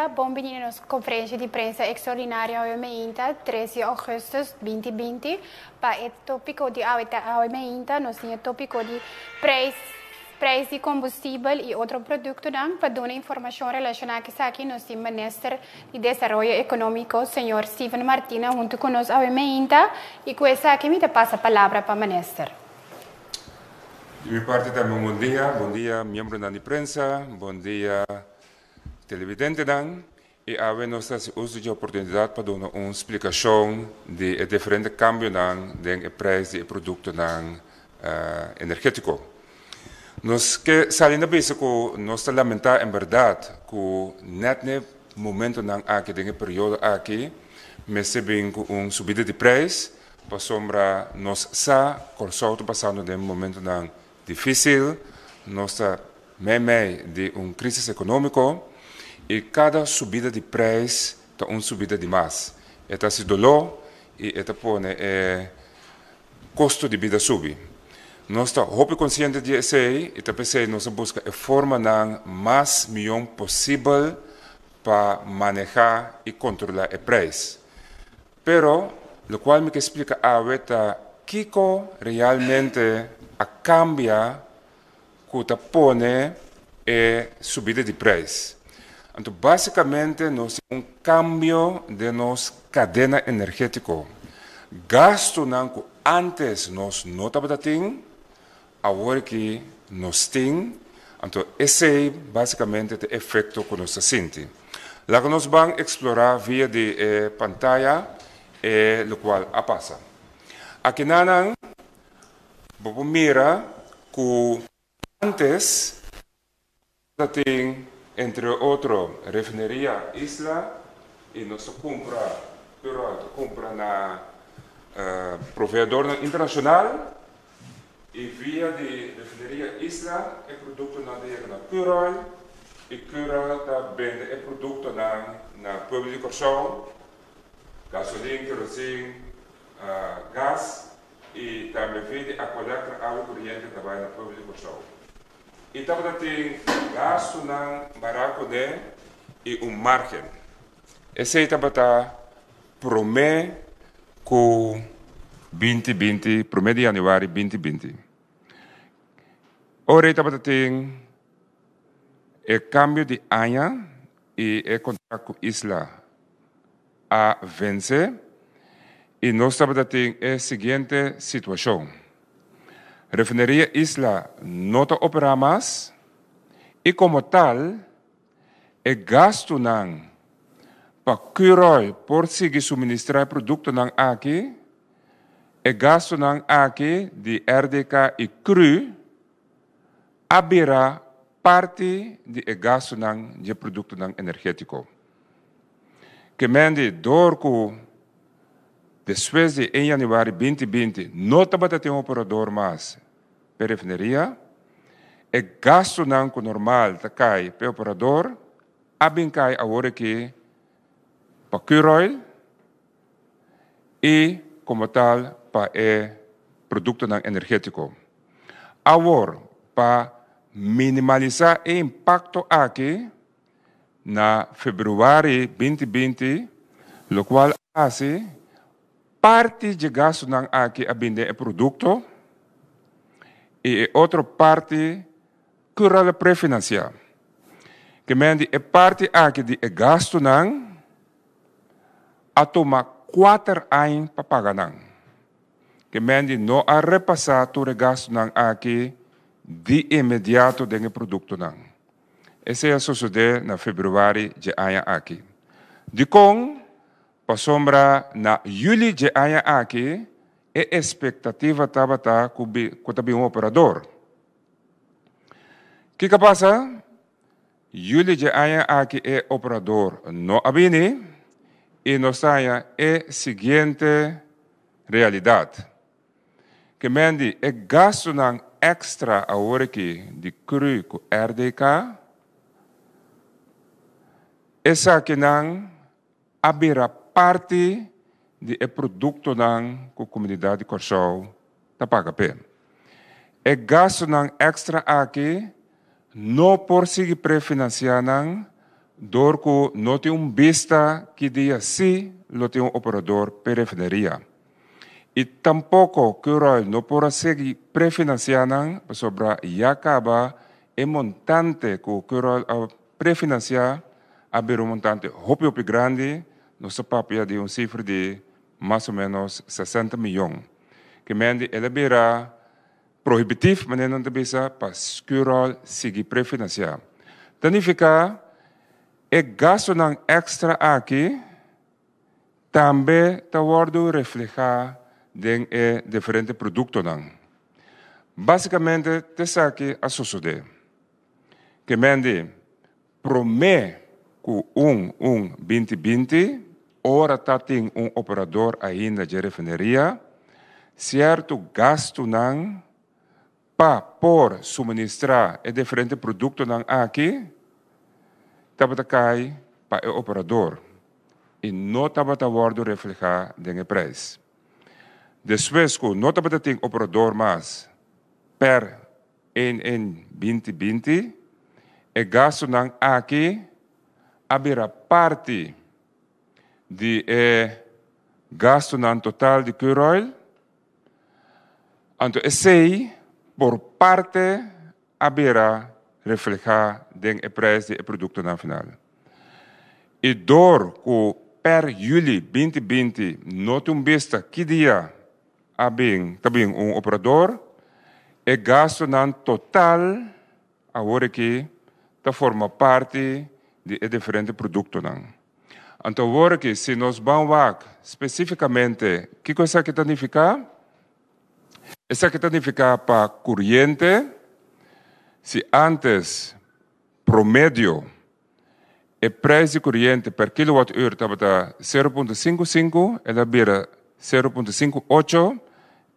dia, bom menino nos conferência de prensa extraordinária OMEINTA, 13 de agosto de 2020. Para o tópico de OMEINTA, nós temos o tópico de preço de combustível e outro produto. Para dar informação relacionada com isso aqui, nós temos o Ministro de Desenvolvimento Econômico, Sr. Steven Martina, junto com nós OMEINTA. E com isso aqui, me passa a palavra para o Ministro. De minha parte também bom dia, membro da imprensa, bom dia, televidente, e nós temos uso de oportunidade para dar uma explicação de diferentes cambios no preço do produto energético. Nós que saímos da base que nós lamentamos em verdade que net no momento aqui, nesse período aqui, mas bem uma subida de preço, para sombra nós está passando de um momento difícil, nós está meio de uma crise econômica e cada subida de preço é uma subida de mais. Esta se dolor e esta põe custo de vida subir. Nós estamos conscientes disso e também nós buscamos a forma mais melhor possível para manejar e controlar o preço. Pero, o qual me explica a que realmente a cambia que põe a subida de preço. Então, basicamente, nós temos um cambio de nossa cadena energética. Gasto que antes nós não tínhamos, agora que nós temos. Então, esse é basicamente o efeito que nós sentimos. Lá que nós vamos explorar via de pantalla, o qual passa. Aqui não vamos mirar que antes tem, entre outros, refineria Isla e nós compra na provedor internacional e via de refineria Isla é produto na Curol e Curol também é produto na Pueblo de Corsão, gasolina, querosene, gás e também vende a coleta água corrente também na Pueblo de Corsão. E também tem gasto na baraco e margem. Esse também promete que 2020, 1 de janeiro 2020. Ora também tem o câmbio de ano e o contrato com Isla a vencer. E nós também temos a seguinte situação. A refineria Isla não opera mais e, como tal, o gasto para Curol por seguir suministrar produtos aqui, o gasto aqui de RDK e CRU abrirá parte do gasto de produto energético. Que mende door que depois de 1 janeiro 2020, não tem um operador mais para refineria, o gasto normal cai para o operador, cai agora que para Curol e, como tal, para o produto energético. Agora, para minimalizar o impacto aqui, na fevereiro 2020, o qual hace parte de gasto aqui a vender o produto e outra parte Curol pré-financiar. Que mende a parte aqui de gasto a tomar 4 anos para pagar. Que mende não a repassar todo o gasto aqui de imediato do produto. Esse é o suceder na fevereiro de ano aqui. De com para sombra na julho de ano aqui, a expectativa estava que um operador. O que passa? Julho de ano aqui é operador não abine e nós temos a seguinte realidade. Que mende é gasto extra agora aqui de CRU com RDK, essa aqui abrirá parte do produto que a comunidade de Corsão está pagando. E gasto extra aqui, não por seguir pré-financiar, door que não tem vista que dia sim, lo tem operador per refineria. E tampouco que o não pode seguir prefinanciando sobre já acaba e montante que o prefinanciar haver montante hopi grande, nossa papia de cifra de mais ou menos 60 milhões. Que mende ele virá proibitivo, mas não bisa para escurar seguir prefinanciar. Tanifica e gasto não extra aqui também está sendo reflejado em diferentes produtos. Basicamente, isso aqui a suceder. Que mende promete que 2020, ora tem operador ainda de refineria, certo gasto não para por suministrar diferentes produtos não aqui, estava cai para o operador e não estava sendo reflejado no preço. Depois que não estava tem operador mais per em 2020, e gasto não aqui haverá parte de gasto não total de crude oil. Então, esse por parte haverá reflejar no preço do produto no final. E door que per julho 2020 não tem vista que dia também operador, e gasto não total agora que forma parte de diferentes produtos. Então, agora que se nós vamos ver especificamente o que coisa que significa, isso que significa para corrente, se antes promédio o preço de corrente per kilowatt-hora estava 0,55, ela vira 0,58,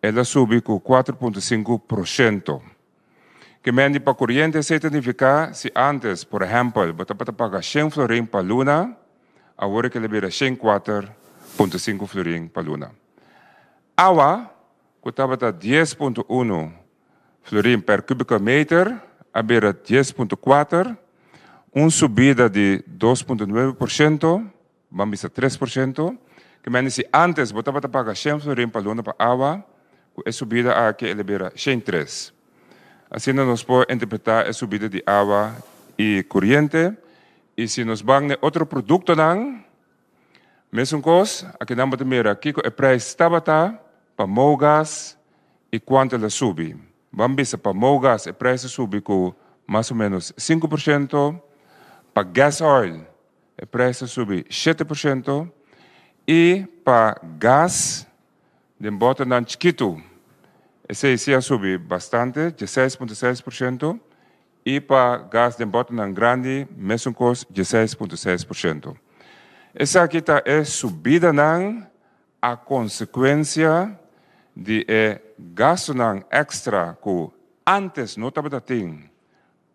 ela subiu com 4,5%. Que mende para corrente significa, se antes, por exemplo, você pode pagar 100 florin para luna, agora que ele vira 104,5 florin para luna. Água, que estava 10,1 florin per cubic meter, agora 10,4, uma subida de 2,9%, vamos a 3%, que mende se antes você pode pagar 100 florin para luna para água, a subida aqui ele vira 103. Assim nós podemos interpretar a subida de água e corrente. E se nós vamos a outro produto, mesmo coisa, aqui não podemos ver aqui o preço estava para o gás e quanto ele sube. Vamos ver para o gás o preço sube com mais ou menos 5%, para gas oil o preço sube 7%, e para gás, de bota não chiquito, esse sube bastante, 16,6%, e para gás de bota não grande, mesmo coisa, 16,6%. Essa aqui é subida não a consequência de gasto não extra que antes não estava tendo,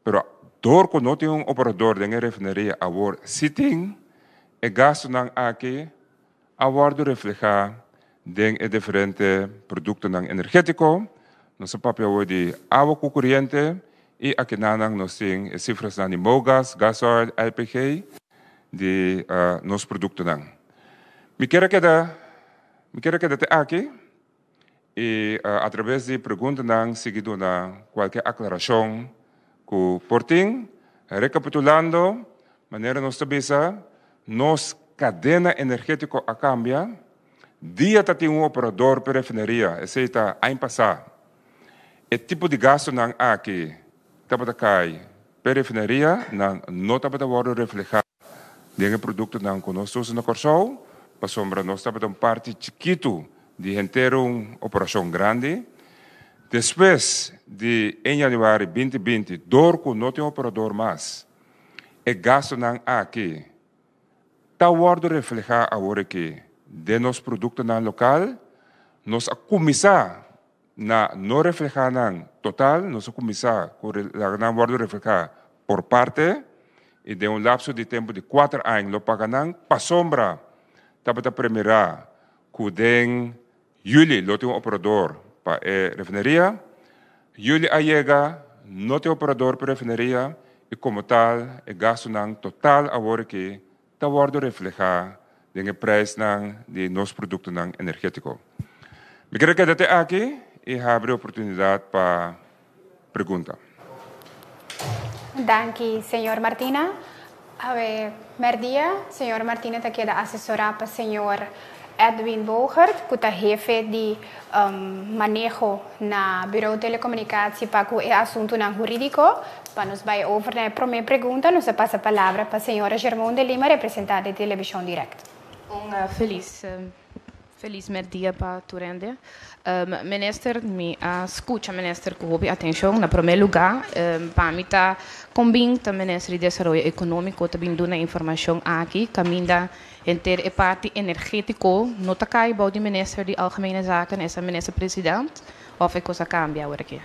mas door que não tem operador de refineria agora se tem, e gasto não aqui agora reflejar em diferentes produtos energéticos, nosso papel hoje de água com corrente, e aqui nós temos cifras de mogas, gasol, LPG, de nossos produtos. Me quero quedar aqui, e através de perguntas, seguido qualquer aclaração que portem, recapitulando, maneira nós tabisa, nos cadena energética a cambia, dia tem operador para refineria, esse está a passar. O tipo de gasto não aqui, estava cai para refineria, não estava reflejado no produto não que nós usamos no Corsol, para sombra nós estava parte chiquito de inteira operação grande. Depois de em janeiro 2020, door que não tem operador mais, o gasto não aqui, está reflejado agora que de nos produtos na local, nós começar na não reflejar na total, nós começar a reflejar por parte, e de lapso de tempo de 4 anos, lo paganang, pa sombra, estava a primeira, que de julho, lo tem operador para refineria, julho a chega, não tem operador para refineria, e como tal, o gasto ng total agora que está worden reflejado en el precio de los productos energéticos. Me creo que desde aquí y abre oportunidad para preguntas. Danke, señor Martina. A ver, Merdia, señor Martina, te queda asesorar para señor Edwin Bogert, que es jefe de manejo na Bureau de Telecomunicatie para o assunto jurídico. Para nos vai over na primeira pergunta, nos passa a palavra para a senhora Germão de Lima, representante de Televisão Direct. Feliz merdia para Turende. Minister, me escuta, minister, com atenção. Na primeiro lugar, para mim está combinando o ministro de Desenvolvimento Econômico, também dando informação aqui, caminha entre a parte energética, não está caindo o ministro de Algemene Zaken, esse minister-presidente, ou é coisa cambia agora aqui?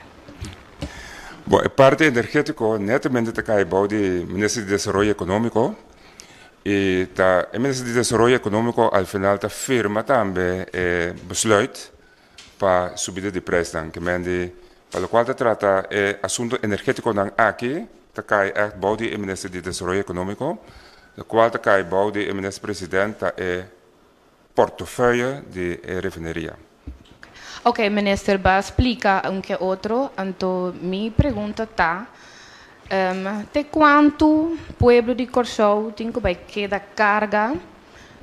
Bom, a parte energética, netamente está caindo o ministro de Desenvolvimento Econômico. E o Ministério de Desenvolvimento Econômico, ao final, firma também besluit para subida de preços. Para o qual se trata o assunto energético aqui, que cai echt bouw die Ministério de Desenvolvimento Econômico, o qual cai bouw die Minister-presidente é portefeuille de refineria. Ok, minister, para explicar um que outro, então, minha pergunta está. Até quanto o povo de Corsou tem que queda carga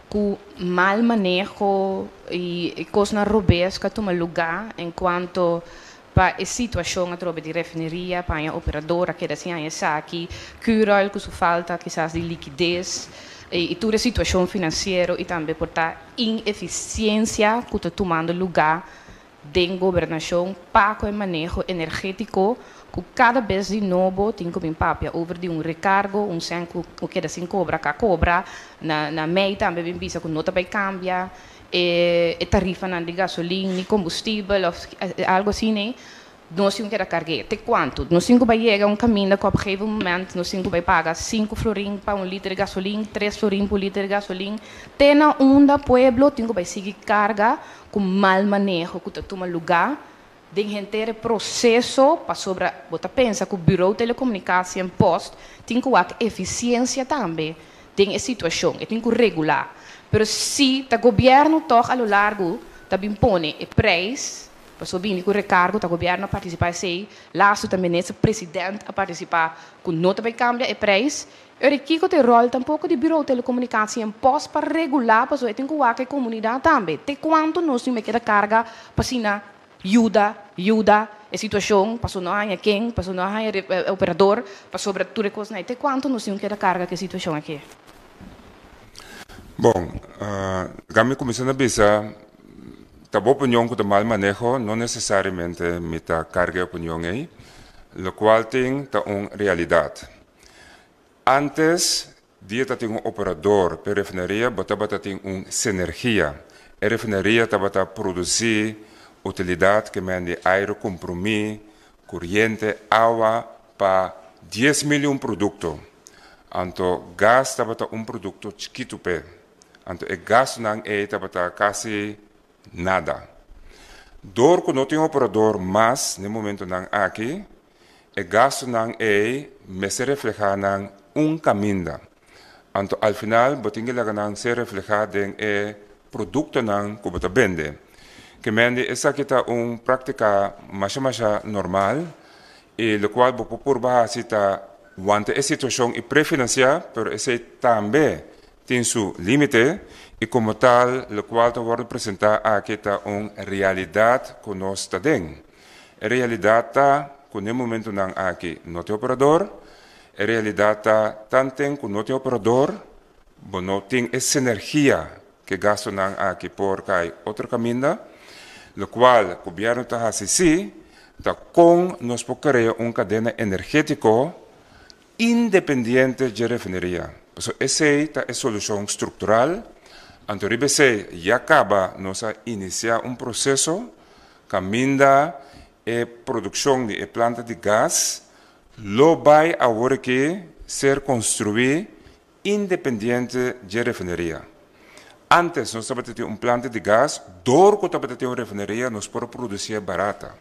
com mal manejo e coisas robês que tomam lugar enquanto para a situação através de refineria, para a operadora que assim a aqui, curar com sua falta quizás de liquidez e toda a situação financeira e também por a ineficiência que está tomando lugar da governação para o manejo energético. Cada vez de novo tem que papel over de recargo, senco o que assim cobra na meia também bem vista que nota vai cambiar e tarifa de gasolina, combustível, algo assim, né? Nós temos que carregar. Até quanto? Nós temos que vai chegar caminho que a um momento nós temos que pagar 5 florins para litro de gasolina, 3 florins por litro de gasolina. Tem na onda pueblo tem que vai seguir carga com mal manejo que toma lugar. De inteiro processo para sobre você pensa que o Bureau de Telecomunicação Post tem que ter eficiência também tem a situação tem que regular mas se o governo toca ao largo também põe o preço para subir o recargo o governo participar sei lá também esse presidente a participar que não vai cambiar o preço eu requiero o rol tampouco de Bureau de Telecomunicação Post para regular para tem que ter a comunidade também até quanto nós temos que carga para ajuda a situação, passou não há quem, passou não há operador, passou sobre tudo coisa até quanto nós temos que carga que a situação aqui. Bom, kami começando a pensar, a boa opinião que o mal manejo não necessariamente me tá carga opinião aí, o qual tem uma realidade. Antes, dia tem operador para refineria, bota tem sinergia. A refineria tá produzir utilidade que mende aire, compromisso, corrente, água para 10 milhões de produtos. Então, gás estava produto chiquito. Então, o gás não estava quase nada. Dor que não tem operador mais, no momento não aqui, o gás não me se refleja em caminho. Então, ao final, botinha não se refleja em produto que você vende. Que mende essa que está prática mais normal e o qual por base está wante a situação e prefinanciar, pero esse também tem seu limite e como tal o qual está representar aqui está uma realidade que nós está dentro. A realidade está que no momento não aqui não tem operador, a realidade está tanto que não tem operador, não tem essa energia que gasta não aqui por cai outro caminho. Lo qual o governo está assim, está com nós por criar uma cadeia energética independente de refineria. Essa é a solução estrutural. Então, já acaba nós iniciar processo que minda a produção de planta de gás, lo vai agora que ser construído independente de refineria. Antes, nós tínhamos uma planta de gás, dor que tínhamos uma refineria, nós podemos produzir barata.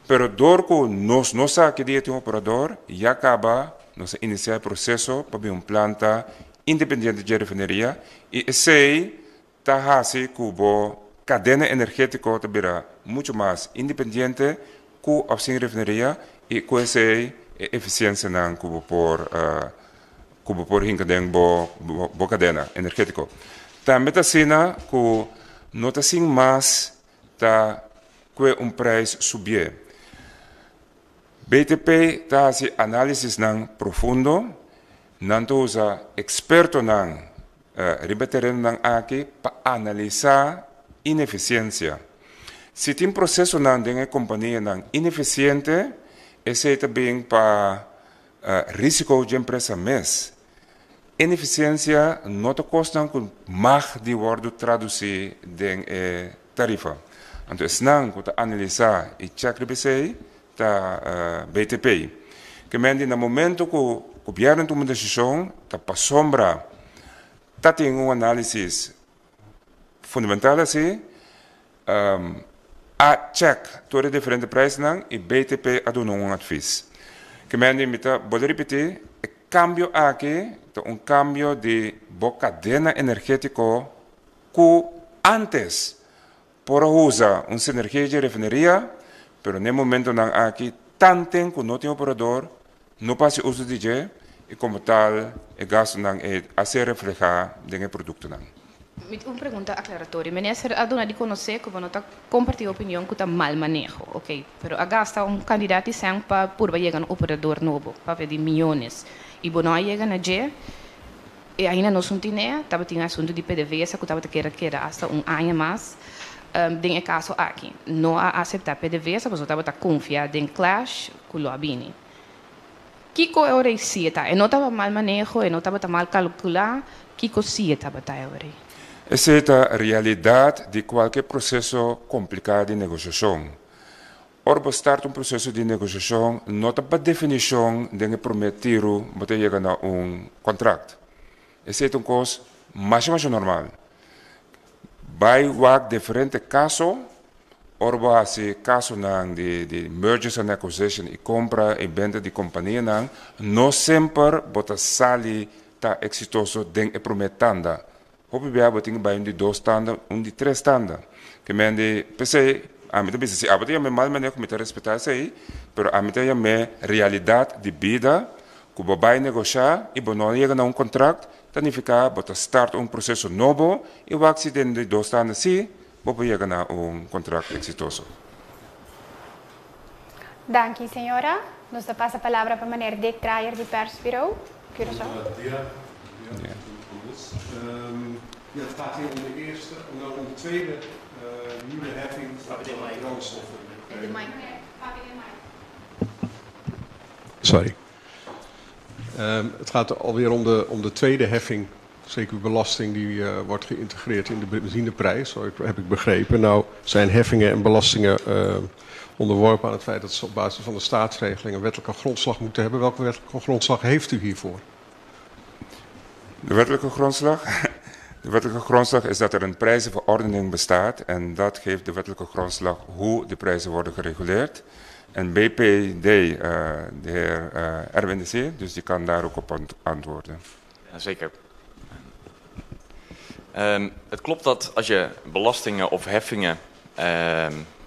Pero dor que nós não sabemos que tem um operador, já acaba nós iniciar o processo para uma planta independente de refineria e esse está assim como cadena energética também muito mais independente com a refineria e com essa eficiência não como por hinkadeng bo cadena energética. Também está sendo que não está sendo mais tá com preço subir. BTP está assim análise não profundo, não usa experto não ribaterreno não aqui para analisar ineficiência. Se tem processo não de companhia não ineficiente, esse também para risco de empresa mesmo. Ineficiência não te custa mais de word traduzir de tarifa. Então, não que analisar e check BC ta BTP. Que men no momento que o governo toma decisão, ta para sombra, ta tem análise fundamental assim, a check todos os diferentes preços não e BTP a dar advies. Que men imita, pode repetir, o cambio aqui, cambio de cadena energética que antes por usar energia de refineria, pero no momento não aqui tanto que não tem operador, não passa uso de DJ e como tal o gasto não é a ser reflejar no produto não. Uma pergunta aclaratória. Minister, a dona de conhecer que você está compartilhando opinião que está mal manejo, ok? Pero a gasta candidato e sempre para por chegar operador novo, para pedir milhões. E você não chega na G, e ainda não se tinha, estava tinha assunto de PDVSA que estava querer hasta ano mais. Den caso aqui, não aceitar PDVSA, você estava confiado em Clash com o Lobini. Que coisa é esse? E não estava mal manejo, e não estava mal calcular, que coisa estava agora? Essa é a realidade de qualquer processo complicado de negociação. Ora, starta processo de negociação, não está por definição de prometer que chegar a contrato. Essa é uma coisa mais normal. Vai haver diferentes casos, ora, assim, caso de mergers and acquisition e compra e venda de companhia, não sempre bota sali tá exitoso den prometanda. Hope bia boting by de 2 tanda, de 3 tanda. Que men de PC, a mim também se abatia me mal manejo me respeitar sei, pero a mim também me realidade de vida, que vai negociar e não chega a contrato, significa bota start processo novo e o acidente de 2 tanda sim, vai chegar a contrato exitoso. Dank u, senhora. Nos passa a palavra para meneer Dick Draaier, de persbureau. Curaçao. Ja, het gaat hier om de eerste, om de tweede nieuwe heffing van brandstoffen. Sorry. Het gaat alweer om de tweede heffing, CQ-belasting, die wordt geïntegreerd in de benzineprijs, zo heb ik begrepen. Nou zijn heffingen en belastingen onderworpen aan het feit dat ze op basis van de staatsregeling een wettelijke grondslag moeten hebben. Welke wettelijke grondslag heeft u hiervoor? De wettelijke grondslag? De wettelijke grondslag is dat er een prijzenverordening bestaat en dat geeft de wettelijke grondslag hoe de prijzen worden gereguleerd. En BPD, de heer Erwin de C, dus die kan daar ook op antwoorden. Ja, zeker. Het klopt dat als je belastingen of heffingen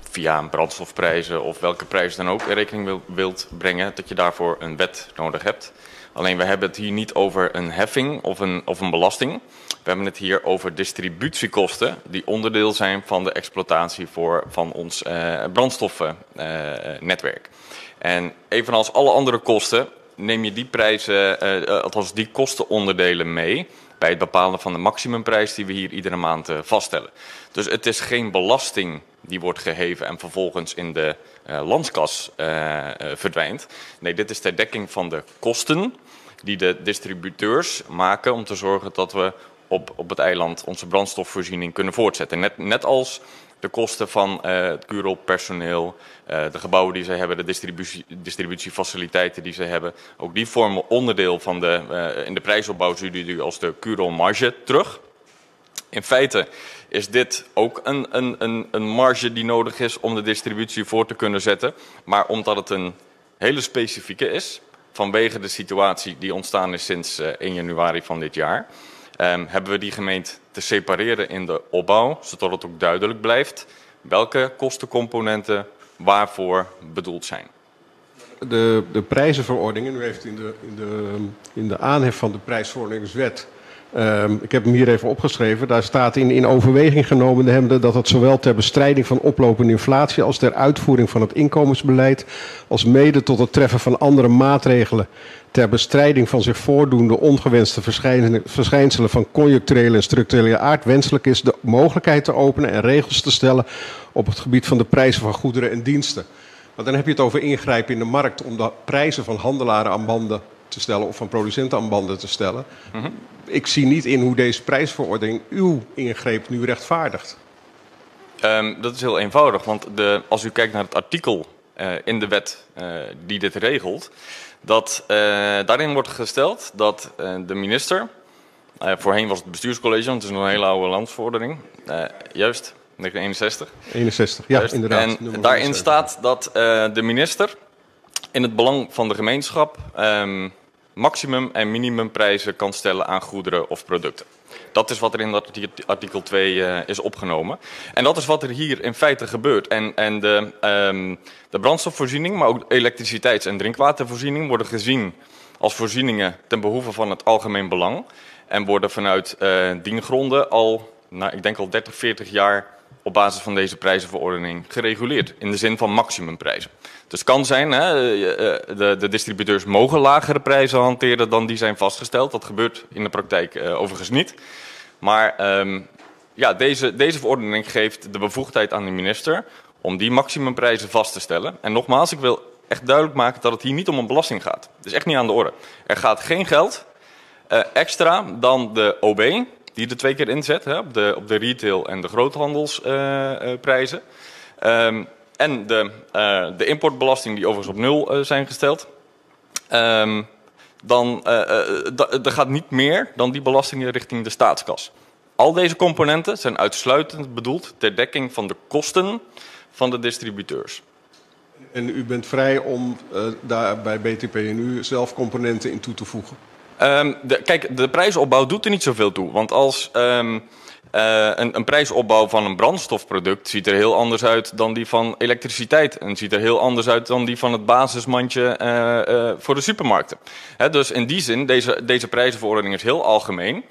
via brandstofprijzen of welke prijs dan ook in rekening wilt brengen, dat je daarvoor een wet nodig hebt. Alleen we hebben het hier niet over een heffing of een belasting. We hebben het hier over distributiekosten die onderdeel zijn van de exploitatie van ons brandstoffennetwerk. En evenals alle andere kosten neem je die prijzen, althans die kostenonderdelen mee bij het bepalen van de maximumprijs die we hier iedere maand vaststellen. Dus het is geen belasting die wordt geheven en vervolgens in de landskas verdwijnt. Nee, dit is ter dekking van de kosten die de distributeurs maken om te zorgen dat we op het eiland onze brandstofvoorziening kunnen voortzetten. Net als de kosten van het Curol-personeel, de gebouwen die ze hebben, de distributiefaciliteiten die ze hebben. Ook die vormen onderdeel van in de prijsopbouw zie je als de Curol-marge terug. In feite is dit ook een marge die nodig is om de distributie voor te kunnen zetten. Maar omdat het een hele specifieke is, vanwege de situatie die ontstaan is sinds 1 januari van dit jaar, hebben we die gemeend te separeren in de opbouw, zodat het ook duidelijk blijft welke kostencomponenten waarvoor bedoeld zijn. De prijzenverordening, u heeft in de aanhef van de prijsverordeningswet, ik heb hem hier even opgeschreven, daar staat in overweging genomen hebbende dat het zowel ter bestrijding van oplopende inflatie als ter uitvoering van het inkomensbeleid, als mede tot het treffen van andere maatregelen ter bestrijding van zich voordoende ongewenste verschijnselen van conjuncturele en structurele aard wenselijk is de mogelijkheid te openen en regels te stellen op het gebied van de prijzen van goederen en diensten. Maar dan heb je het over ingrijpen in de markt om de prijzen van handelaren aan banden te stellen of van producenten aan banden te stellen. Ik zie niet in hoe deze prijsverordening uw ingreep nu rechtvaardigt. Dat is heel eenvoudig, want als u kijkt naar het artikel in de wet die dit regelt, daarin wordt gesteld dat de minister, voorheen was het bestuurscollege, want het is nog een hele oude landsverordening, juist, 1961. 61, ja, inderdaad. En daarin staat dat de minister in het belang van de gemeenschap maximum- en minimumprijzen kan stellen aan goederen of producten. Dat is wat er in dat artikel 2 is opgenomen. En dat is wat er hier in feite gebeurt. En de brandstofvoorziening, maar ook de elektriciteits- en drinkwatervoorziening worden gezien als voorzieningen ten behoeve van het algemeen belang. En worden vanuit die gronden al, ik denk al 30, 40 jaar op basis van deze prijzenverordening gereguleerd. In de zin van maximumprijzen. Dus het kan zijn, de distributeurs mogen lagere prijzen hanteren dan die zijn vastgesteld. Dat gebeurt in de praktijk overigens niet. Maar deze verordening geeft de bevoegdheid aan de minister om die maximumprijzen vast te stellen. En nogmaals, ik wil echt duidelijk maken dat het hier niet om een belasting gaat. Dat is echt niet aan de orde. Er gaat geen geld extra dan de OB, die er 2 keer inzet, op de retail en de groothandelsprijzen. En de importbelasting die overigens op 0 zijn gesteld. Er gaat niet meer dan die belastingen richting de staatskas. Al deze componenten zijn uitsluitend bedoeld ter dekking van de kosten van de distributeurs. En u bent vrij om daar bij BTP en u zelf componenten in toe te voegen? Kijk, de prijsopbouw doet er niet zoveel toe. Want als een prijsopbouw van een brandstofproduct ziet er heel anders uit dan die van elektriciteit. En ziet er heel anders uit dan die van het basismandje voor de supermarkten. Dus in die zin, deze prijzenverordening is heel algemeen.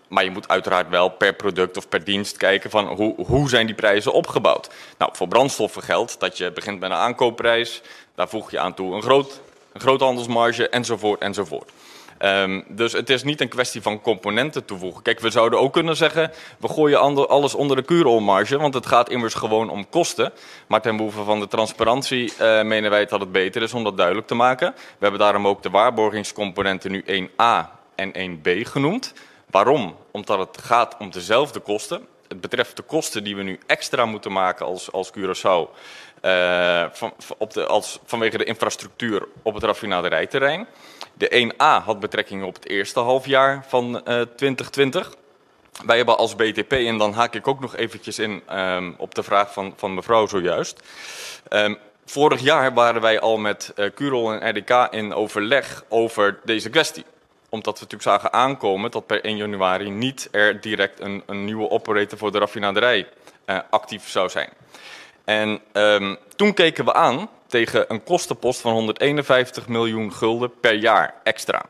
Maar je moet uiteraard wel per product of per dienst kijken van hoe zijn die prijzen opgebouwd. Nou, voor brandstoffen geldt dat je begint met een aankoopprijs. Daar voeg je aan toe een groothandelsmarge enzovoort enzovoort. Dus het is niet een kwestie van componenten toevoegen. Kijk, we zouden ook kunnen zeggen, we gooien alles onder de kuurolmarge, want het gaat immers gewoon om kosten. Maar ten behoeve van de transparantie menen wij dat het beter is om dat duidelijk te maken. We hebben daarom ook de waarborgingscomponenten nu 1a en 1b genoemd. Waarom? Omdat het gaat om dezelfde kosten. Het betreft de kosten die we nu extra moeten maken als Curaçao vanwege de infrastructuur op het raffinaderijterrein. De 1A had betrekking op het eerste halfjaar van 2020. Wij hebben als BTP, en dan haak ik ook nog eventjes in op de vraag van mevrouw zojuist. Vorig jaar waren wij al met Curol en RDK in overleg over deze kwestie. Omdat we natuurlijk zagen aankomen dat per 1 januari niet er direct een nieuwe operator voor de raffinaderij actief zou zijn. En toen keken we aan tegen een kostenpost van 151 miljoen gulden per jaar extra.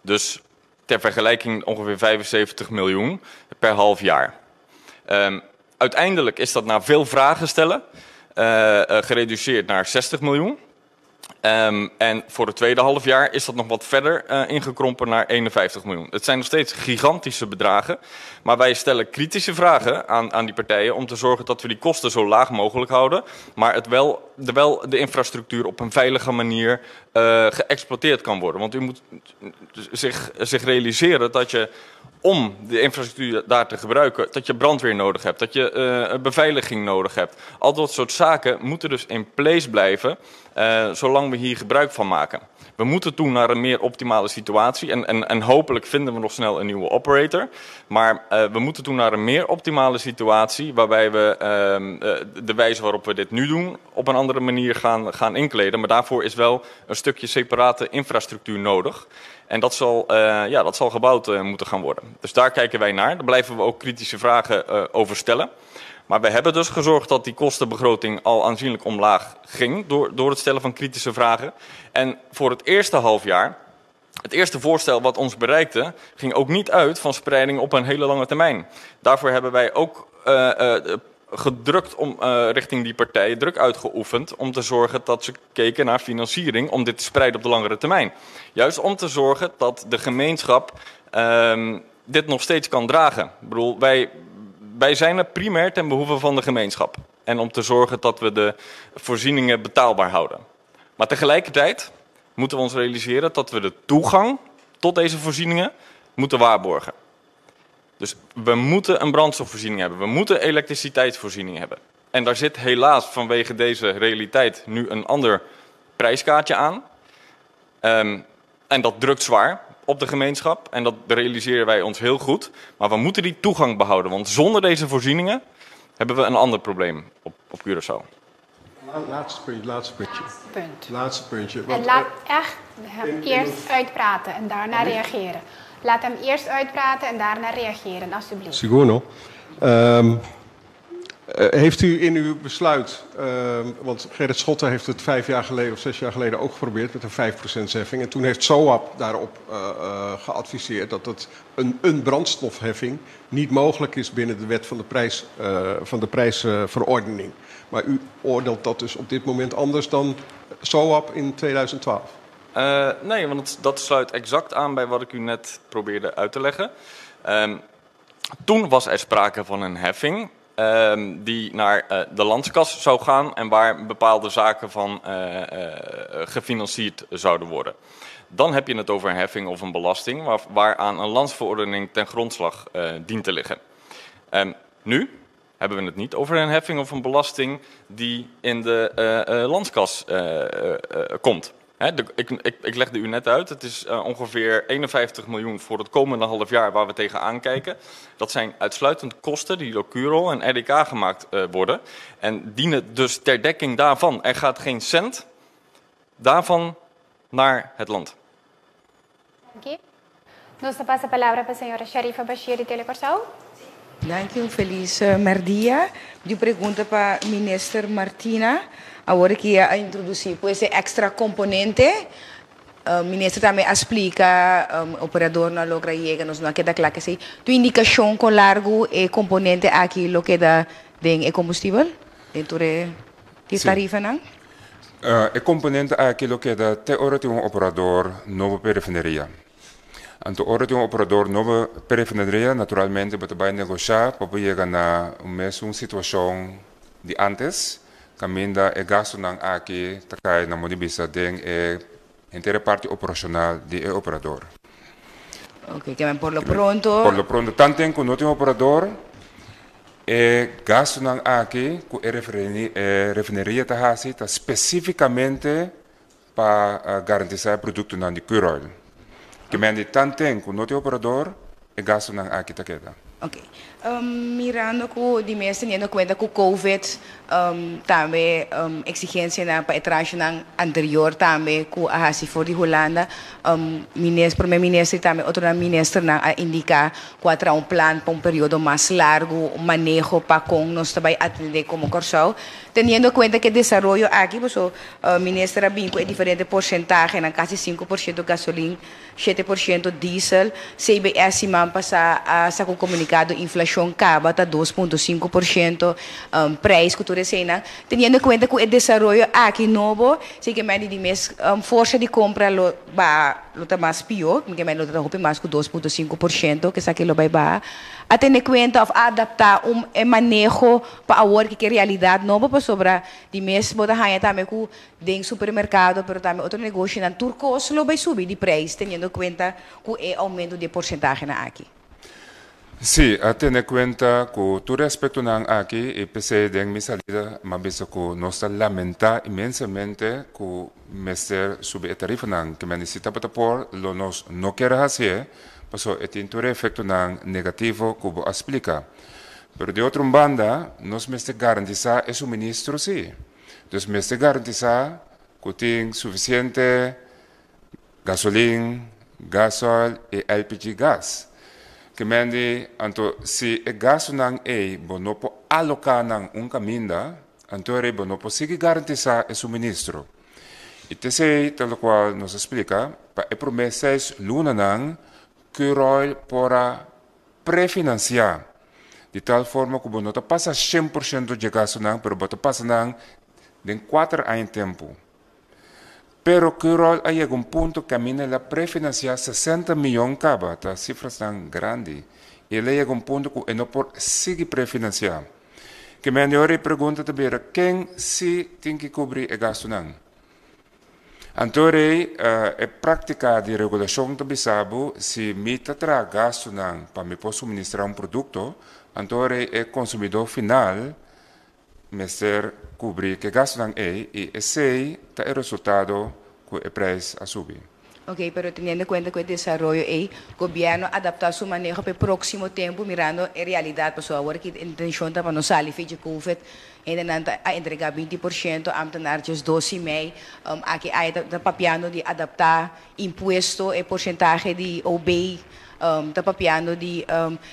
Dus ter vergelijking ongeveer 75 miljoen per half jaar. Uiteindelijk is dat na veel vragen stellen gereduceerd naar 60 miljoen. En voor het tweede halfjaar is dat nog wat verder ingekrompen naar 51 miljoen. Het zijn nog steeds gigantische bedragen. Maar wij stellen kritische vragen aan die partijen om te zorgen dat we die kosten zo laag mogelijk houden. Maar wel de infrastructuur op een veilige manier geëxploiteerd kan worden. Want u moet zich realiseren dat je om de infrastructuur daar te gebruiken, dat je brandweer nodig hebt, dat je beveiliging nodig hebt. Al dat soort zaken moeten dus in place blijven, zolang we hier gebruik van maken. We moeten toe naar een meer optimale situatie en hopelijk vinden we nog snel een nieuwe operator. Maar we moeten toe naar een meer optimale situatie waarbij we de wijze waarop we dit nu doen op een andere manier gaan inkleden. Maar daarvoor is wel een stuk stukje separate infrastructuur nodig. En dat zal gebouwd moeten gaan worden. Dus daar kijken wij naar. Daar blijven we ook kritische vragen over stellen. Maar we hebben dus gezorgd dat die kostenbegroting al aanzienlijk omlaag ging door het stellen van kritische vragen. En voor het eerste halfjaar, het eerste voorstel wat ons bereikte, ging ook niet uit van spreiding op een hele lange termijn. Daarvoor hebben wij ook gedrukt richting die partijen, druk uitgeoefend om te zorgen dat ze keken naar financiering om dit te spreiden op de langere termijn. Juist om te zorgen dat de gemeenschap dit nog steeds kan dragen. Ik bedoel, wij zijn er primair ten behoeve van de gemeenschap. En om te zorgen dat we de voorzieningen betaalbaar houden. Maar tegelijkertijd moeten we ons realiseren dat we de toegang tot deze voorzieningen moeten waarborgen. Dus we moeten een brandstofvoorziening hebben. We moeten elektriciteitsvoorziening hebben. En daar zit helaas vanwege deze realiteit nu een ander prijskaartje aan. En dat drukt zwaar op de gemeenschap. En dat realiseren wij ons heel goed. Maar we moeten die toegang behouden. Want zonder deze voorzieningen hebben we een ander probleem op Curaçao. Laatste puntje. En laat echt hem eerst uitpraten en daarna reageren. Laat hem eerst uitpraten en daarna reageren, alsjeblieft. Sigurno. Heeft u in uw besluit, want Gerrit Schotten heeft het 5 jaar geleden of 6 jaar geleden ook geprobeerd met een 5% heffing. En toen heeft SOAP daarop geadviseerd dat het een brandstofheffing niet mogelijk is binnen de wet van de prijsverordening. Maar u oordeelt dat dus op dit moment anders dan SOAP in 2012? Nee, want dat sluit exact aan bij wat ik u net probeerde uit te leggen. Toen was er sprake van een heffing die naar de landskas zou gaan en waar bepaalde zaken van gefinancierd zouden worden. Dan heb je het over een heffing of een belasting waaraan een landsverordening ten grondslag dient te liggen. Nu hebben we het niet over een heffing of een belasting die in de landskas komt. Ik legde u net uit, het is ongeveer 51 miljoen voor het komende half jaar waar we tegenaan kijken. Dat zijn uitsluitend kosten die door Curol en RDK gemaakt worden. En dienen dus ter dekking daarvan. Er gaat geen cent daarvan naar het land. Dank u. Nos pasa a palavra para a senhora Sharifa Bashir de Telecorsau. Dank u, feliz merdia. Eu pergunta para a ministra Martina. Agora que ia introduzir esse extra componente, o ministro também explica, o operador não logra chegar, nos não queda claro que sei. Tu indicação com largo e componente aqui lo que dá de combustível dentro de tarifa não? E componente aquilo que dá te hora de operador novo periferia. Anto hora de operador novo periferia, naturalmente, você vai negociar para chegar na mesma situação de antes. Caminda e gasto nang aqui takay na monibisa ding e inteira parte operacional de operador. Ok, que por lo pronto. Por lo pronto, tanto com o operador e gasto nang aqui com refineria tahasi ta especificamente para garantizar produto nang de Curol. Que mende tanto com o operador e gasto nang aqui takeda. Ok. Mirando com de mês tendo conta com COVID, também exigência na patragem anterior também com a hasi for de Holanda, primeiro ministro também outro ministro na indicar quatro plan para período mais largo, manejo para com nós também atender como Curaçao, tendo conta que desenvolvimento aqui, o ministro Binco é diferente porcentagem, na quase 5% gasolina, 7% diesel, CBS man passa a comunicado inflação acaba a 2,5%, preço que tu cena, tendo em conta que o desenvolvimento aqui novo, sei que mais de mês força de compra lo tá mais pior, porque mais lo tá mais que 2,5%, que sabe que lo vai ba, a ter em conta of adaptar manejo para a work que realidade nova para sobra de mês botar raia também com dentro supermercado, pero também outro negócio na turcos lo vai subir de preço, tendo em conta que é aumento de porcentagem na aqui. Sí, a tener cuenta que todo respecto a aquí, y pese de mi salida, me visto que nos lamenta inmensamente que Mr. sube tarifa que me necesita para por lo nos no quiere hacer, pues tiene un efecto negativo que vos explica. Pero de otra banda, nos me garantizar el suministro, sí. Entonces me garantizar que tiene suficiente gasolina, gasol e LPG gas. Que mendi, anto si e gaso nang bono po alocar nang caminda, anto bono po sige garantizar e suministro. E sei, tal qual nos explica, pa e promessas luna nang que rol para prefinanciar. De tal forma que bono passa 100% de gasto nang, pero bono passa nang de 4 anos em tempo. Pero que rol hay un punto que camina la prefinanciar 60 milhões caba, tá cifras tão grande. E ele é um ponto que não pode seguir prefinanciar. Que me aniore pergunta também, quem se tem que cobrir o gasto não? Então, é prática de regulação também sabe, se me tra gasto não para me poder suministrar produto, então é consumidor final, ser cobrir que gasto não e esse é o resultado que o preço a subir. Ok, pero teniendo en cuenta que el desarrollo el gobierno adaptar su manejo para el próximo tiempo, mirando en realidad, pues ahora que intención para no salir de COVID, a entregar 20%, ambtenartjes 12,5, aquí hay papiando de adaptar impuesto e porcentaje de OB, tá papiando de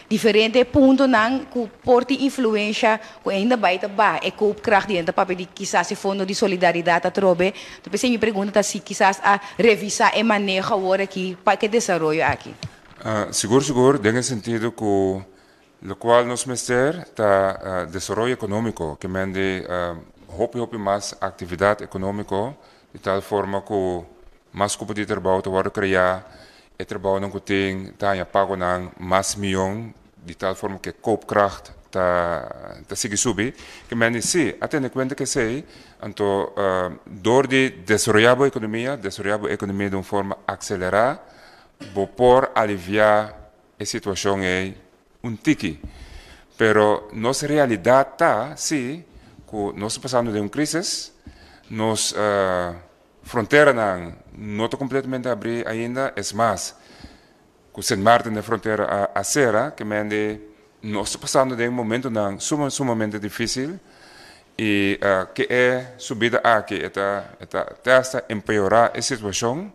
diferente ponto nang ku porti influência ku ainda baita ba e koopkracht die papi de quizás se fundo de solidariedade a trobe tu pensei me pergunta se quizás a revisar e manejo agora aqui para que desenvolve aqui seguro tem sentido que lo qual nos mester tá desenvolvimento econômico que mende hopi mais atividade econômica de tal forma que mais cupo de trabalho te worden criar e trabalho não tem pago nang mais milhão de tal forma que koopkracht tá sigue subir que men sim até na conta que sei então door de desenvolver a economia de uma forma acelerar por aliviar a situação é tiki pero nossa realidade tá sim que nós passando de uma crise nos fronteira não está completamente abrir ainda, é mais, com o Martin na fronteira a Serra, que nós estamos passando de um momento sumamente difícil e que é subida aqui, está empeorar a situação.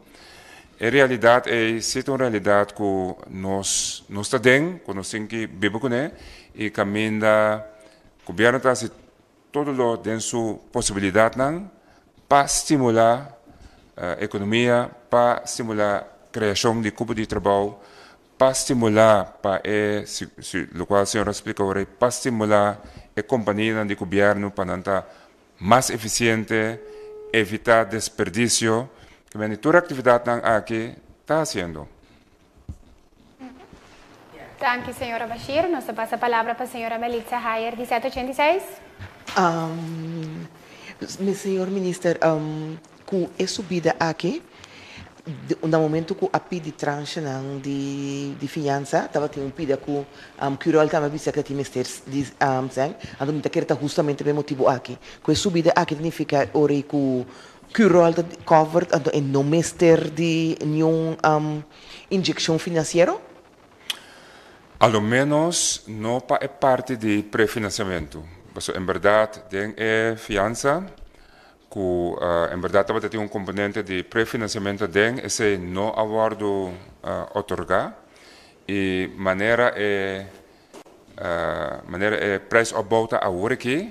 A realidade é uma realidade que nós está dentro, que nós temos que viver com ela e caminha, o governo está todo lo dentro de sua possibilidade para estimular economia, para estimular a criação de cupo de trabalho, para estimular, o qual a senhora explica agora, para estimular a companhia de governo para estar mais eficiente, evitar desperdício, que toda a atividade aqui está fazendo. Danke, senhora Bashir. Nos passa a palavra para a senhora Melissa Hayer, 1786. Meu senhor ministro, com a subida aqui, no momento que a pedi tranche de finança, estava tendo um pedido que o Curol também disse que tinha de então me quer justamente pelo motivo aqui. Com a subida aqui significa ora que o Curol está covered, então não mestre de nenhuma injeção financeira? Ao menos não é parte de prefinanciamento. Em verdade, tem fiança que em verdade tem um componente de prefinanciamento dentro esse não aguardo otorgar e maneira é preço a volta agora que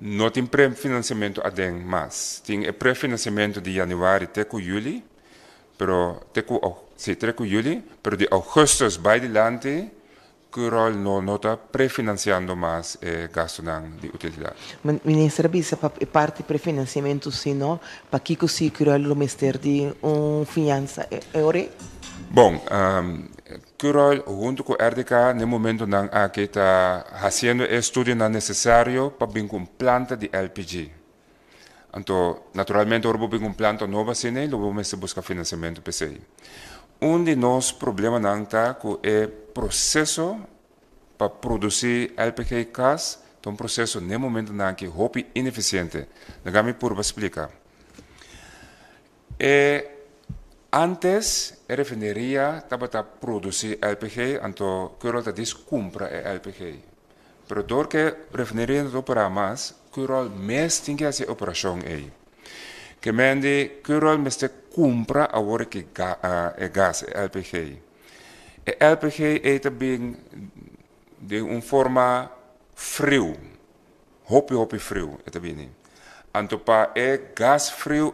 não tem prefinanciamento a dentro mas tem prefinanciamento de januário até julho pero pero de agosto vai adiante Curol não está prefinanciando mais gasto de utilidade. Ministro, bisa parte prefinanciamento sino para que o Curol lo mestre de finança ore? Bom, Curol junto com a RDK no momento aqui está fazendo estudo necessário para vir com planta de LPG. Então, naturalmente, o vir com planta nova cine, lo vamos buscar financiamento para isso. De nossos problemas é que o processo para produzir LPG gas é um processo no momento que é ineficiente. Deixa-me explicar. Antes, a refineria estava a produzir LPG, então Curol compra LPG. Mas porque a refineria não opera mais, Curol tem que fazer operação aí. Que mende Curol compra agora que gas, LPG. E LPG é também de uma forma frio, hopi frio, é também. Então, para gás frio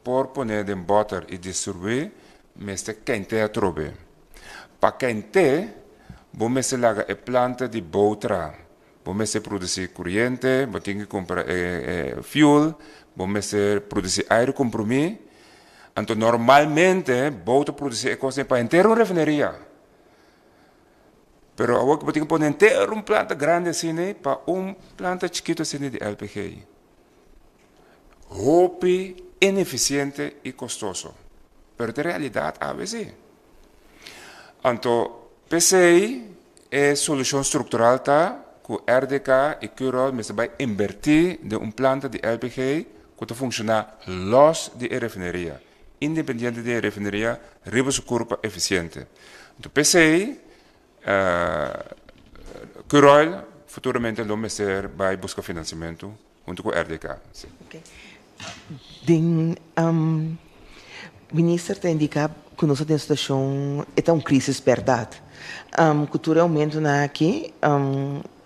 por poner em butter e distribuir, mas quente a trobe. Para quente, você laga a planta de botra. Você produzir corrente, você tem que comprar fuel, você produzir aire compromisso. Então, normalmente, botra produzir coisa para inteira uma refinaria. Pero agora você tem que pôr inteira uma planta grande assim, para uma planta chiquita assim de LPG. Hopi, ineficiente e custoso. Pero de realidade, a vezes. Então, PCI é solução estrutural, tá? Que RDK e Curol vai invertir de uma planta de LPG que funciona los de refineria. Independente de refineria, riba su curva eficiente. Então, PCI, Curol, futuramente lo vai buscar financiamento junto com RDK. Okay. Minister tem indicado que nossa situação é uma crise verdade. Culturalmente aqui,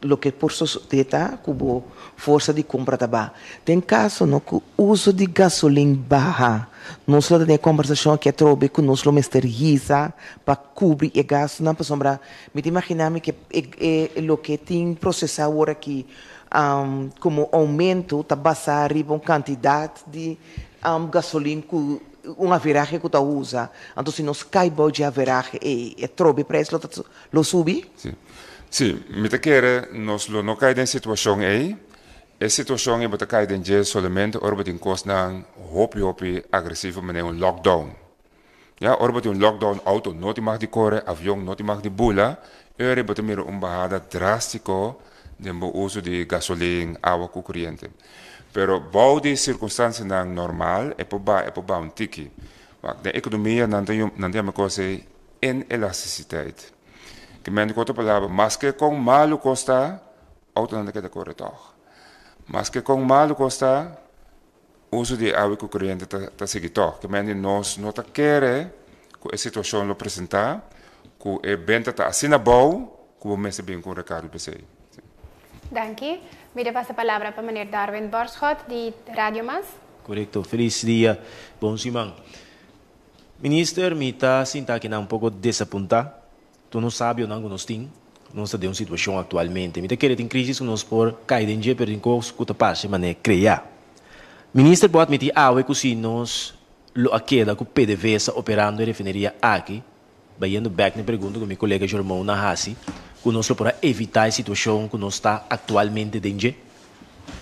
o que por sociedade como força de compra tabaco. Tem caso no que o uso de gasolina baixa. Nós temos uma conversação que é trobe que nós lo mesteriza para cobrir o gasto. Não para sombra. Me imaginar que o que tem processado agora aqui como aumento está basado em uma quantidade de gasolina que uma veragem que tu usa. Então, se nós caímos de veragem e trobe preço, lo subi? Sim. Sim, me quer nós não caímos em situação aí. A situação é que caímos em dia somente orbe tem costa hopi agressivo, mas um lockdown. Ja, orbe tem um lockdown auto, não te mag de correr, avião não te mag de bula. Er botar meer bajada drástico de uso de gasolina, água corriente. Pero bouw die circunstância normal é para um tiki. A economia não tem uma coisa inelasticidade. Que men de outra palavra, mas que com malo custa, auto não quer correr toch. Mas que com malo custa, uso de água corriente tá seguir toch. Que men de nós não tá querer que a situação lo apresentar, que a venda tá assim na bom, que o mês bem com o Ricardo PCI. Danke. Wieder passa a palavra para o meneer Darwin Borschot, de Radio Mas. Correcto. Feliz dia. Bom, Simão. Minister, me está sentindo que não um pouco desapontado. Tu não sabe ou não que nós temos. Nós estamos em uma situação atualmente. Me está querendo em crise que nós por cair em dia, pero em coisa que passa, mas criar. Minister, pode admitir que se nós lo queda com o PDVSA operando em refineria aqui, vai indo back na pergunta com meu colega Jormão Nahasi, que nós podemos evitar a situação que nós está atualmente dentro.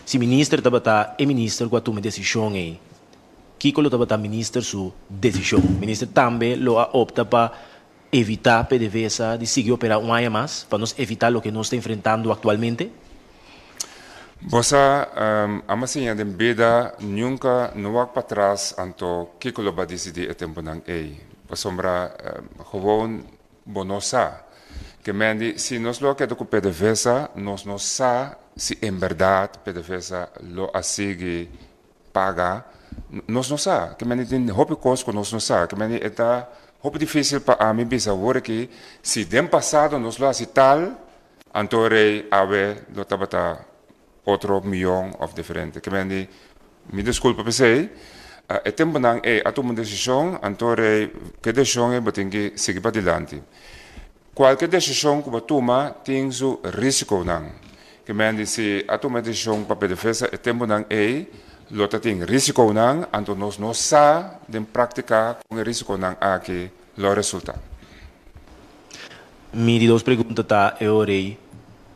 Se o ministro está é ministro que toma decisão aí, que ele está ministro sua decisão. O ministro também lo opta para evitar PDVSA de seguir operar um ano mais, para nós evitar o que nós estamos enfrentando atualmente. Você, amasinha de vida, nunca não vai para trás, então, que ele vai decidir o tempo não é. Para sombra, gewoon, bonosa. Que men se nós lo que do PDVSA, nós não sabemos se em verdade PDVSA lo assegue paga, nós não sabemos. Que men tem hobby costo, nós não sabemos. Que men é hobby difícil para mim pensar agora que se dem passado nós lo assim tal, então rei ave lo tabata outro milhão of diferente. Que men me desculpa pensei. O tempo não é a tomar decisão, então rei que decisão é tem que seguir para adiante. Qualquer decisão que você toma tem seu risco não. Que men se a tomar decisão para PDVSA o tempo não é, lota tem risco não, então nós não sabemos de praticar com o risco não aqui o resultado. Me duas perguntas tá eu rei.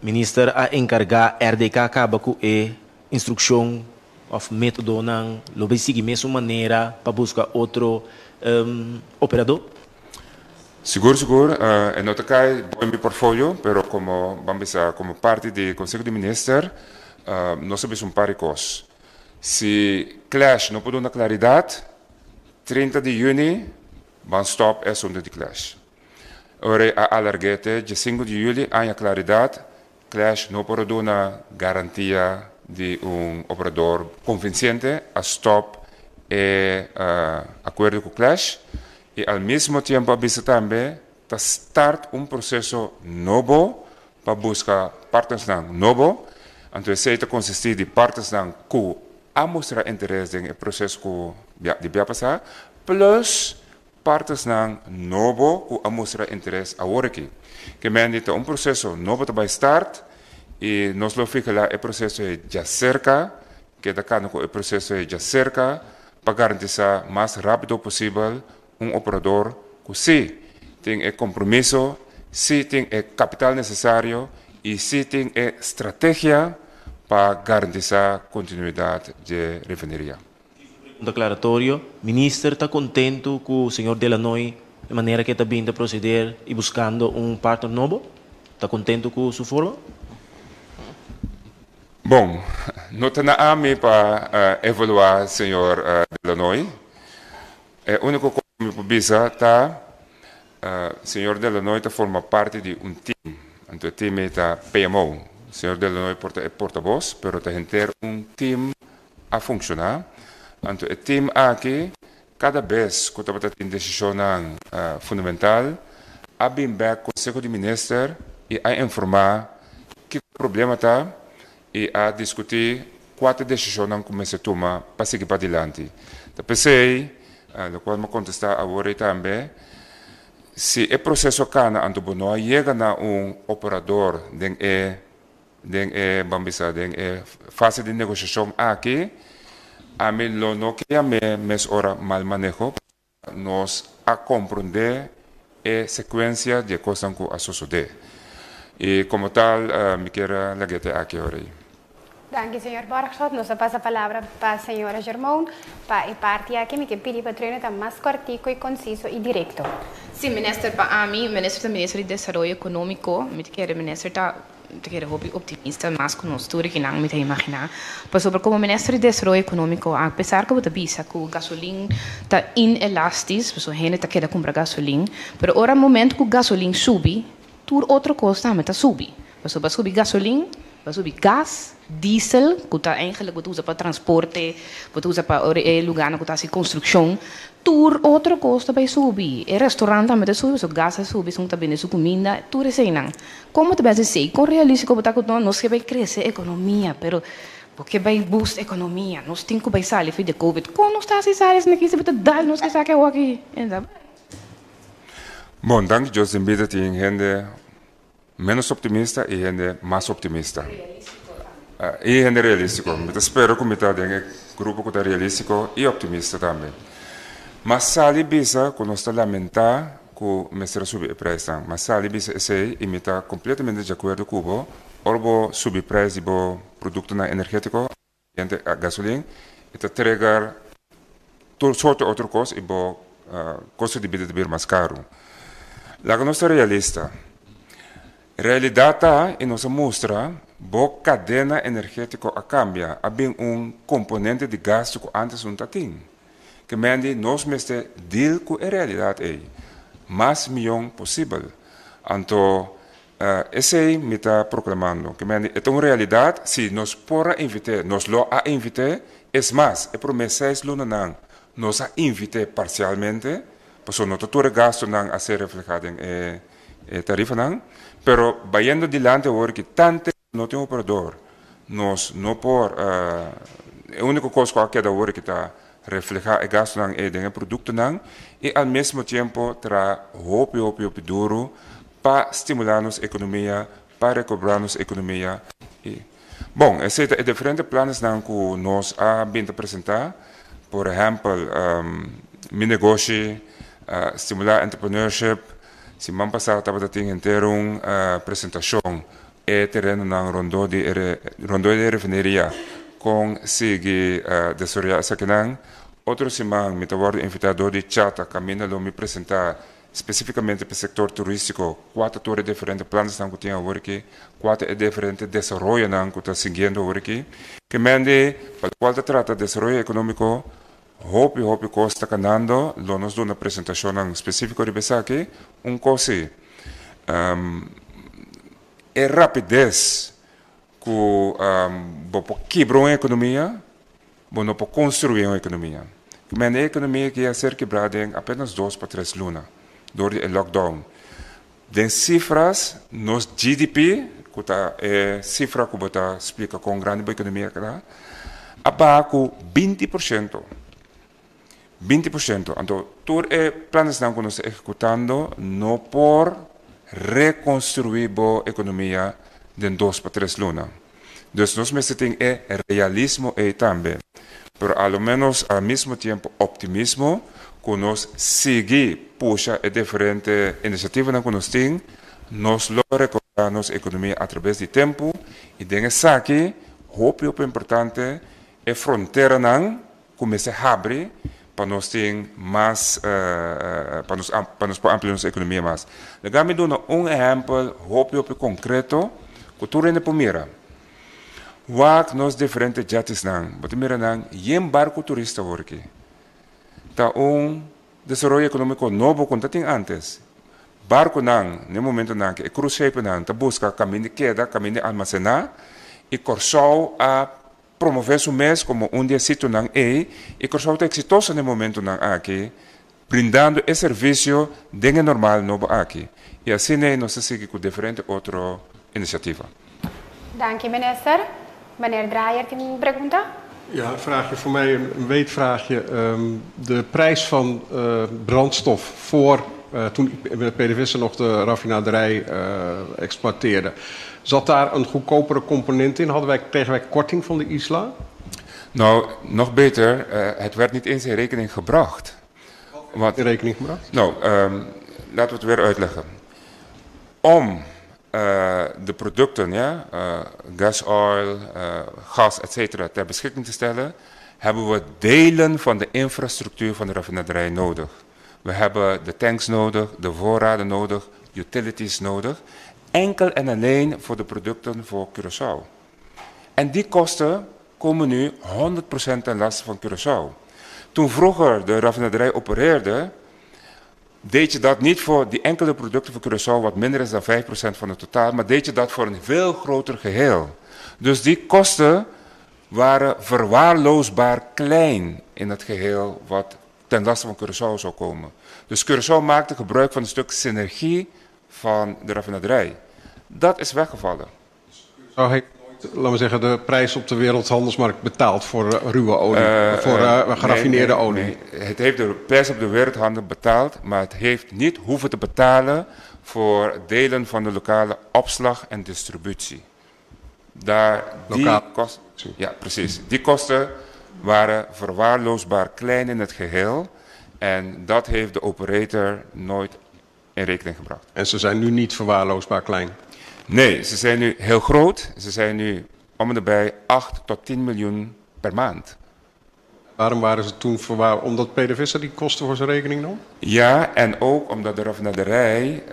Minister a encargar RDK acaba com a instrução of método não, lo vai seguir mesma maneira para buscar outro operador. Seguro, não te cai em meu portfólio, mas como parte do Conselho de Ministros, nós sabemos par de coisas. Se Clash não pode dar claridade, 30 de junho, vamos stop é zonder de Clash. Ora, a alarguete, de 5 de julho, há claridade, Clash não pode dar garantia de operador convincente a stop acordo com o Clash e ao mesmo tempo avisa também para start processo novo para buscar partners novo. Então, isso consiste de partners que a mostrar interesse no processo que vai passar, plus partners novo que a mostrar interesse a work. Que é processo novo para start e nós lo fica lá o processo já cerca, que da cano o processo já cerca para garantizar mais rápido possível operador que sim tem o compromisso, sim tem o capital necessário e sim tem a estratégia para garantizar continuidade de refineria. Um declaratório, o ministro está contente com o senhor Delanoy, de maneira que está vindo a proceder e buscando partner novo? Está contente com sua forma? Bom, não está na AMI para evaluar o senhor Delanoy. O único que me precisa está, o senhor Delanoy forma parte de time. Então, o time está PMO. O senhor Delanoy é porta-voz, mas tem que ter time a funcionar. Então, o time aqui, cada vez que está tendo decisão fundamental, a bem back com o Conselho de Ministros e a informar que o problema está e a discutir qual decisão que começa a tomar para seguir para adiante. Então, pensei, no qual me contestar agora também, se o processo cana ando bono chega a operador den fase de negociação aqui, a mim não que a mes hora mal manejo, nos a compreender a sequência de coisas que a suceder. E como tal, me quero laguear aqui agora. Dank u, senhor Borgstad. Nós passa a palavra para a senhora Germão, para a parte aqui, me que pedir para treinar mais cortico e conciso e direto. Sim, ministro, para mim, ministro de Desenvolvimento Econômico, me quero ministro está optimista, mais conosco, que não me imaginar. Mas sobre como ministro de Desenvolvimento Econômico, apesar que eu te que o gasolina está inelástico, pessoa gente está querendo comprar gasolina, mas ora momento que o gasolina sube, tudo outra coisa também está subir. Mas para subir gasolina, para subir gás, diesel, que está eigenlijk wat usa para transporte, wat usa para lugar que está assim construção, tudo outra coisa vai subir. O restaurante também está subindo, o gás está subindo, está bem sua comida, tudo assim não. Como te vai dizer, com realístico botar que nós que vai crescer a economia, pero porque vai boost a economia, nós temos que vai sair de Covid. Como nós está assim sair aqui, se vai dar nós que está aqui. Bom, dank je, José Mbida, tem gente menos optimista e gente mais optimista. E gente realístico. Eu espero que metade do grupo que está realístico e optimista também. Mas sali bisa que nós está lamentar que o mestre subir o preço. Mas sali bisa esse e me está completamente de acordo com o orbo subir o preço do produto energético, a gasolina, e está entregar todo sorte outra coisa e o custo de vida de mais caro. Lá que nós está realista. Realidade está e nos mostra que a cadena energética cambia. Há bem componente de gasto que antes não tinha. Que mende nós mesmo deal com a realidade mais milhão possível. Então, esse aí me está proclamando. Que mende é uma realidade, se nós por invitar, nós lo a invitar, é mais, é promessa é não, nós a invitar parcialmente, porque não todo gasto não a ser reflejado em tarifa não, pero vayendo dilante agora que tanto não tem operador, nós não por a única coisa que queda agora que está reflejar o gasto em produto e ao mesmo tempo tra hope duro para estimular nossa economia, para recobrar nossa economia. Bom, esse é diferentes planos que nós vamos apresentar, por exemplo, meu negócio, estimular entrepreneurship. Se man passado estava tendo ter uma apresentação terreno na Rondô de refineria com seguir desenvolver essa questão. Outro semana me estava invitado de Chata, caminho me apresentar especificamente para o setor turístico, 4 diferentes planos que tem agora aqui, 4 diferentes desenvolvimentos que está seguindo agora aqui, que mende para o qual trata de desenvolvimento econômico. Hope costa canando, lo nos dá uma apresentação específica de pensar aqui, coisa é rapidez que quebrou a economia, não pode construir uma economia. mijn economie que é ser quebrada em apenas 2 para 3 luna, door de lockdown. De cifras, nos GDP, que é cifra que você explica com grande economia, abaixo 20%. 20%. Então, todos os planos que nós estamos executando, não por reconstruir a economia de 2 para 3 luna. Dus nós temos realismo aí também. Pero ao menos ao mesmo tempo optimismo, que nós seguir puxa a diferente iniciativa que nós temos, nós recordar nossa economia através do tempo e dessa aqui, muito importante, é fronteira não começa a abrir para nós ter mais, para nós ampliar nossa economia mais. Então, me dou exemplo muito concreto que tu ainda mira. Waar nós diferentes jatis não, mas mira não, barco turista aqui. Tá desenvolvimento econômico novo que tem antes. Barco não, no momento não, que cruise ship não, tá busca caminho de queda, caminho de almacenar e Corsol a promover seu mês como dia sítio não e Corsol está exitoso no momento não aqui, brindando esse serviço de normal novo aqui. E assim nós seguimos com diferente outra iniciativa. Dank je, minister. Meneer Draaier, heeft u een pergunta? Ja, een vraagje voor mij, een weetvraagje. De prijs van brandstof voor toen PDVSA nog de raffinaderij exploiteerde. Zat daar een goedkopere component in? Kregen wij korting van de ISLA? Nou, nog beter, het werd niet eens in rekening gebracht. Wat in rekening gebracht? Nou, laten we het weer uitleggen. Om de producten, ja, gasoil, gas, etc. ter beschikking te stellen, hebben we delen van de infrastructuur van de raffinaderij nodig. We hebben de tanks nodig, de voorraden nodig, utilities nodig. Enkel en alleen voor de producten voor Curaçao. En die kosten komen nu 100% ten laste van Curaçao. Toen vroeger de raffinaderij opereerde, deed je dat niet voor die enkele producten voor Curaçao, wat minder is dan 5% van het totaal, maar deed je dat voor een veel groter geheel. Dus die kosten waren verwaarloosbaar klein in het geheel wat ten laste van Curaçao zou komen. Dus Curaçao maakte gebruik van een stuk synergie van de raffinaderij. Dat is weggevallen. Curaçao heeft nooit, laten we zeggen, de prijs op de wereldhandelsmarkt betaald voor ruwe olie, voor geraffineerde olie? Nee. Het heeft de prijs op de wereldhandel betaald, maar het heeft niet hoeven te betalen voor delen van de lokale opslag en distributie. Ja, precies. Die kosten waren verwaarloosbaar klein in het geheel en dat heeft de operator nooit in rekening gebracht. En ze zijn nu niet verwaarloosbaar klein? Nee, ze zijn nu heel groot. Ze zijn nu om en nabij 8 tot 10 miljoen per maand. Waarom waren ze toen verwaarloosbaar? Omdat PDVSA die kosten voor zijn rekening nam? Ja, en ook omdat de raffinaderij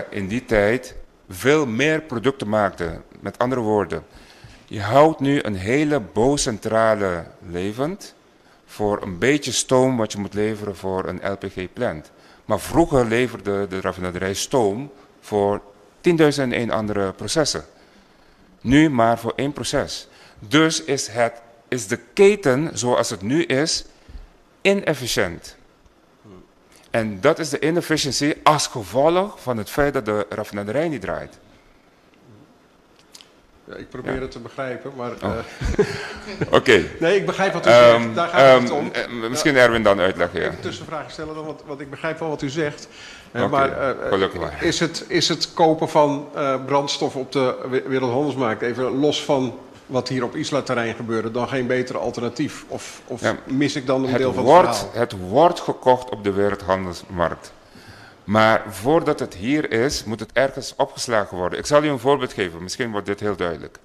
in die tijd veel meer producten maakte. Met andere woorden, je houdt nu een hele bouwcentrale levend voor een beetje stoom wat je moet leveren voor een LPG-plant. Maar vroeger leverde de raffinaderij stoom voor 10.001 andere processen. Nu maar voor 1 proces. Dus is de keten zoals het nu is inefficiënt. En dat is de inefficiëntie als gevolg van het feit dat de raffinaderij niet draait. Ja, ik probeer het te begrijpen, maar... Oké. Nee, ik begrijp wat u zegt. Daar gaat het om. Misschien Erwin dan uitleggen. Even tussenvragen stellen, dan, want ik begrijp wel wat u zegt. Maar is het kopen van brandstof op de wereldhandelsmarkt, even los van wat hier op Isla-terrein gebeurde, dan geen betere alternatief? Of mis ik dan een deel van het verhaal? Het wordt gekocht op de wereldhandelsmarkt. Maar voordat het hier is, moet het ergens opgeslagen worden. Ik zal u een voorbeeld geven, misschien wordt dit heel duidelijk.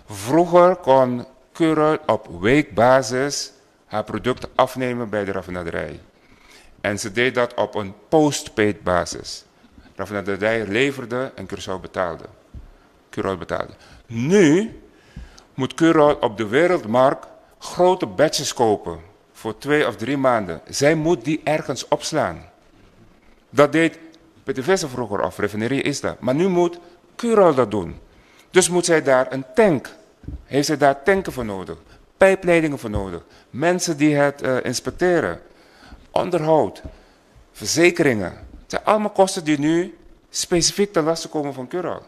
Vroeger kon Curaçao op weekbasis haar producten afnemen bij de raffinaderij. En ze deed dat op een postpaid basis. De raffinaderij leverde en Curaçao betaalde. Nu moet Curaçao op de wereldmarkt grote batches kopen voor 2 of 3 maanden. Zij moet die ergens opslaan. Dat deed PDVSA vroeger of Refinerie Isla. Maar nu moet Curaçao dat doen. Dus moet zij daar een tank. Heeft zij daar tanken voor nodig. Pijpleidingen voor nodig. Mensen die het inspecteren. onderhoud, verzekeringen. Het zijn allemaal kosten die nu specifiek ten laste komen van Curaçao.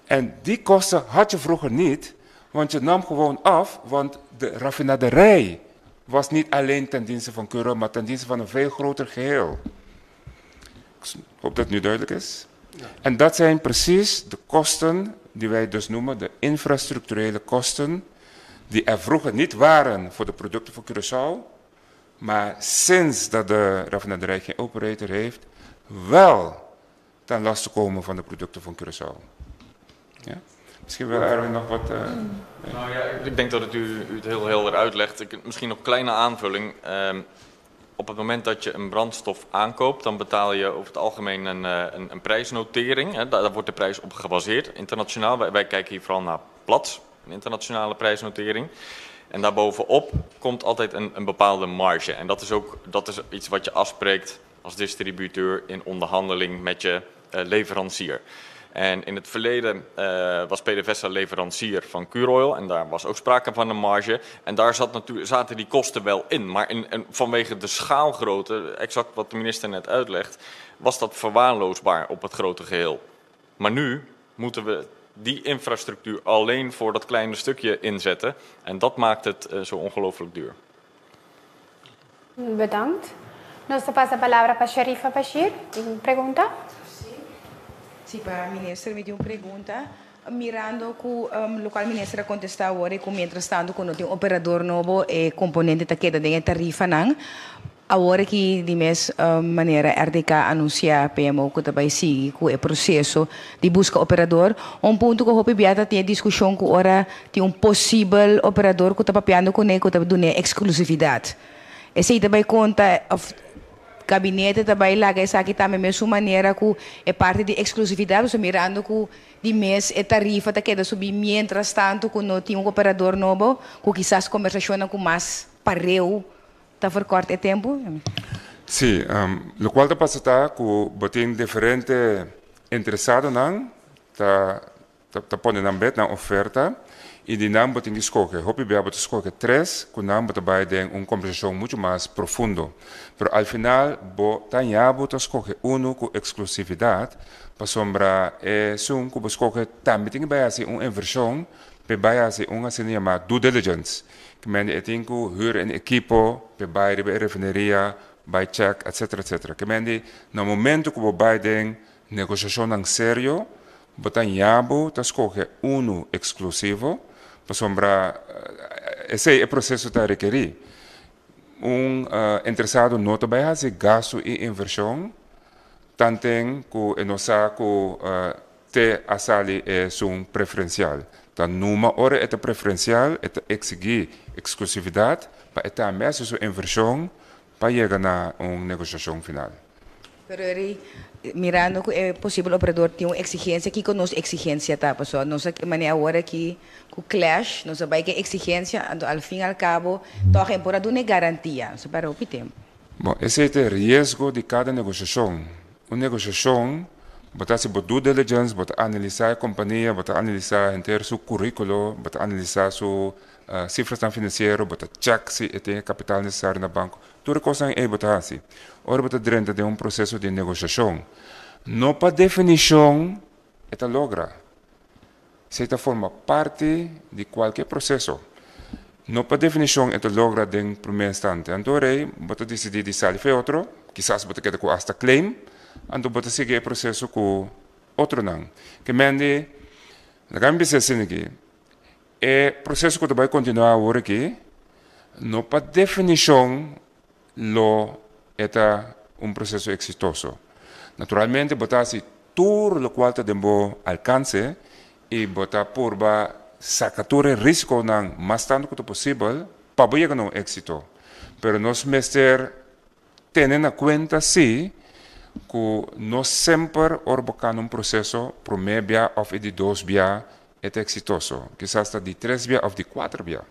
En die kosten had je vroeger niet, want je nam gewoon af, want de raffinaderij was niet alleen ten dienste van Curaçao, maar ten dienste van een veel groter geheel. Ik hoop dat het nu duidelijk is. Ja. En dat zijn precies de kosten die wij dus noemen de infrastructurele kosten, die er vroeger niet waren voor de producten van Curaçao, maar sinds dat de raffinaderij geen operator heeft, wel ten laste komen van de producten van Curaçao. Ja? Misschien wil Erwin nog wat... Nou ja, ik denk dat u het heel helder uitlegt. Misschien nog een kleine aanvulling. Op het moment dat je een brandstof aankoopt, dan betaal je over het algemeen een prijsnotering. Hè. Daar wordt de prijs op gebaseerd, internationaal. Wij kijken hier vooral naar Platts, een internationale prijsnotering. En daarbovenop komt altijd een bepaalde marge. En dat is iets wat je afspreekt als distributeur in onderhandeling met je leverancier. En in het verleden was PDVSA leverancier van Curoil en daar was ook sprake van een marge. En daar zaten die kosten wel in. Maar vanwege de schaalgrootte, exact wat de minister net uitlegt, was dat verwaarloosbaar op het grote geheel. Maar nu moeten we die infrastructuur alleen voor dat kleine stukje inzetten. En dat maakt het zo ongelooflijk duur. Bedankt. Nos pasa a palavra para Sharifa Bashir. Pergunta? Sim, para ministro, me deu uma pergunta. Mirando que o local ministro contestar agora, que mientras tanto, quando tem um operador novo e componente da queda de tarifa, não. Agora que de mesma maneira RDK anuncia PMO que também sigue com o processo de busca operador, ponto que eu hope tem discussão que ora tem possível operador que está papiando com ele que está dando exclusividade. E se também conta gabinete também lá que essa aqui também mesma maneira que é parte de exclusividade, so mirando que de mês é tarifa tá queda subir mientras tanto que não tem operador novo, que quizás conversação com mais pareu tá for corto é tempo. Sim, lo qual está passando que tem diferente interessado não tá pondo na bet na oferta e de não botem escolher. Hope bem botar escolher 3, que não botar vai ter uma conversação muito mais profundo. Pero al final botar já botar escolher com exclusividade para sombra sum que escolher também tem que vai ser uma inversão, vai ser uma assim chamada due diligence. Que men tem que huur een equipo, bij de refineria, bij check, etc. Que men no momento que vai ter negociação em sério, botar jabo, tá escolher exclusivo, para sombra esse é o processo que requerir. Interessado não também fazer gasto e inversão, tanto que não sabe que te asali é preferencial. Dan numa hora é preferencial, é exigir exclusividade para estar mais sua inversão para chegar na negociação final. Pero mirando que é possível o operador ter uma exigência que conosco exigência tá, pessoal, não sei que maneira agora que o clash, não sei que exigência, ao fim e ao cabo, toca em por uma garantia, só para o tempo. Bom, esse é o risco de cada negociação. Uma negociação botar se due diligence, botar analisar a companhia, botar analisar inteiro seu currículo, botar analisar sua cifras financeiras, botar check se tem capital necessário no banco. Tudo coisa é botar assim. Ora botar dentro de processo de negociação. Não para definição é logra. Se forma parte de qualquer processo. Não para definição é logra em primeiro instante. Então, botar decidir de sair para outro, quizás botar que com hasta claim. Então, você segue o processo com outro não. Que mende, na grande assim aqui, é processo que vai continuar agora aqui, não para definição, é processo exitoso. Naturalmente, botar se tudo o qual tem bom alcance e botar por sacatura risco não mais tanto quanto possível para chegar no êxito. Pero nós mestre tendo em conta sim que nós sempre orbocamos processo primeiro via ou de 2 via é exitoso. Quizás de 3 via ou de 4 via.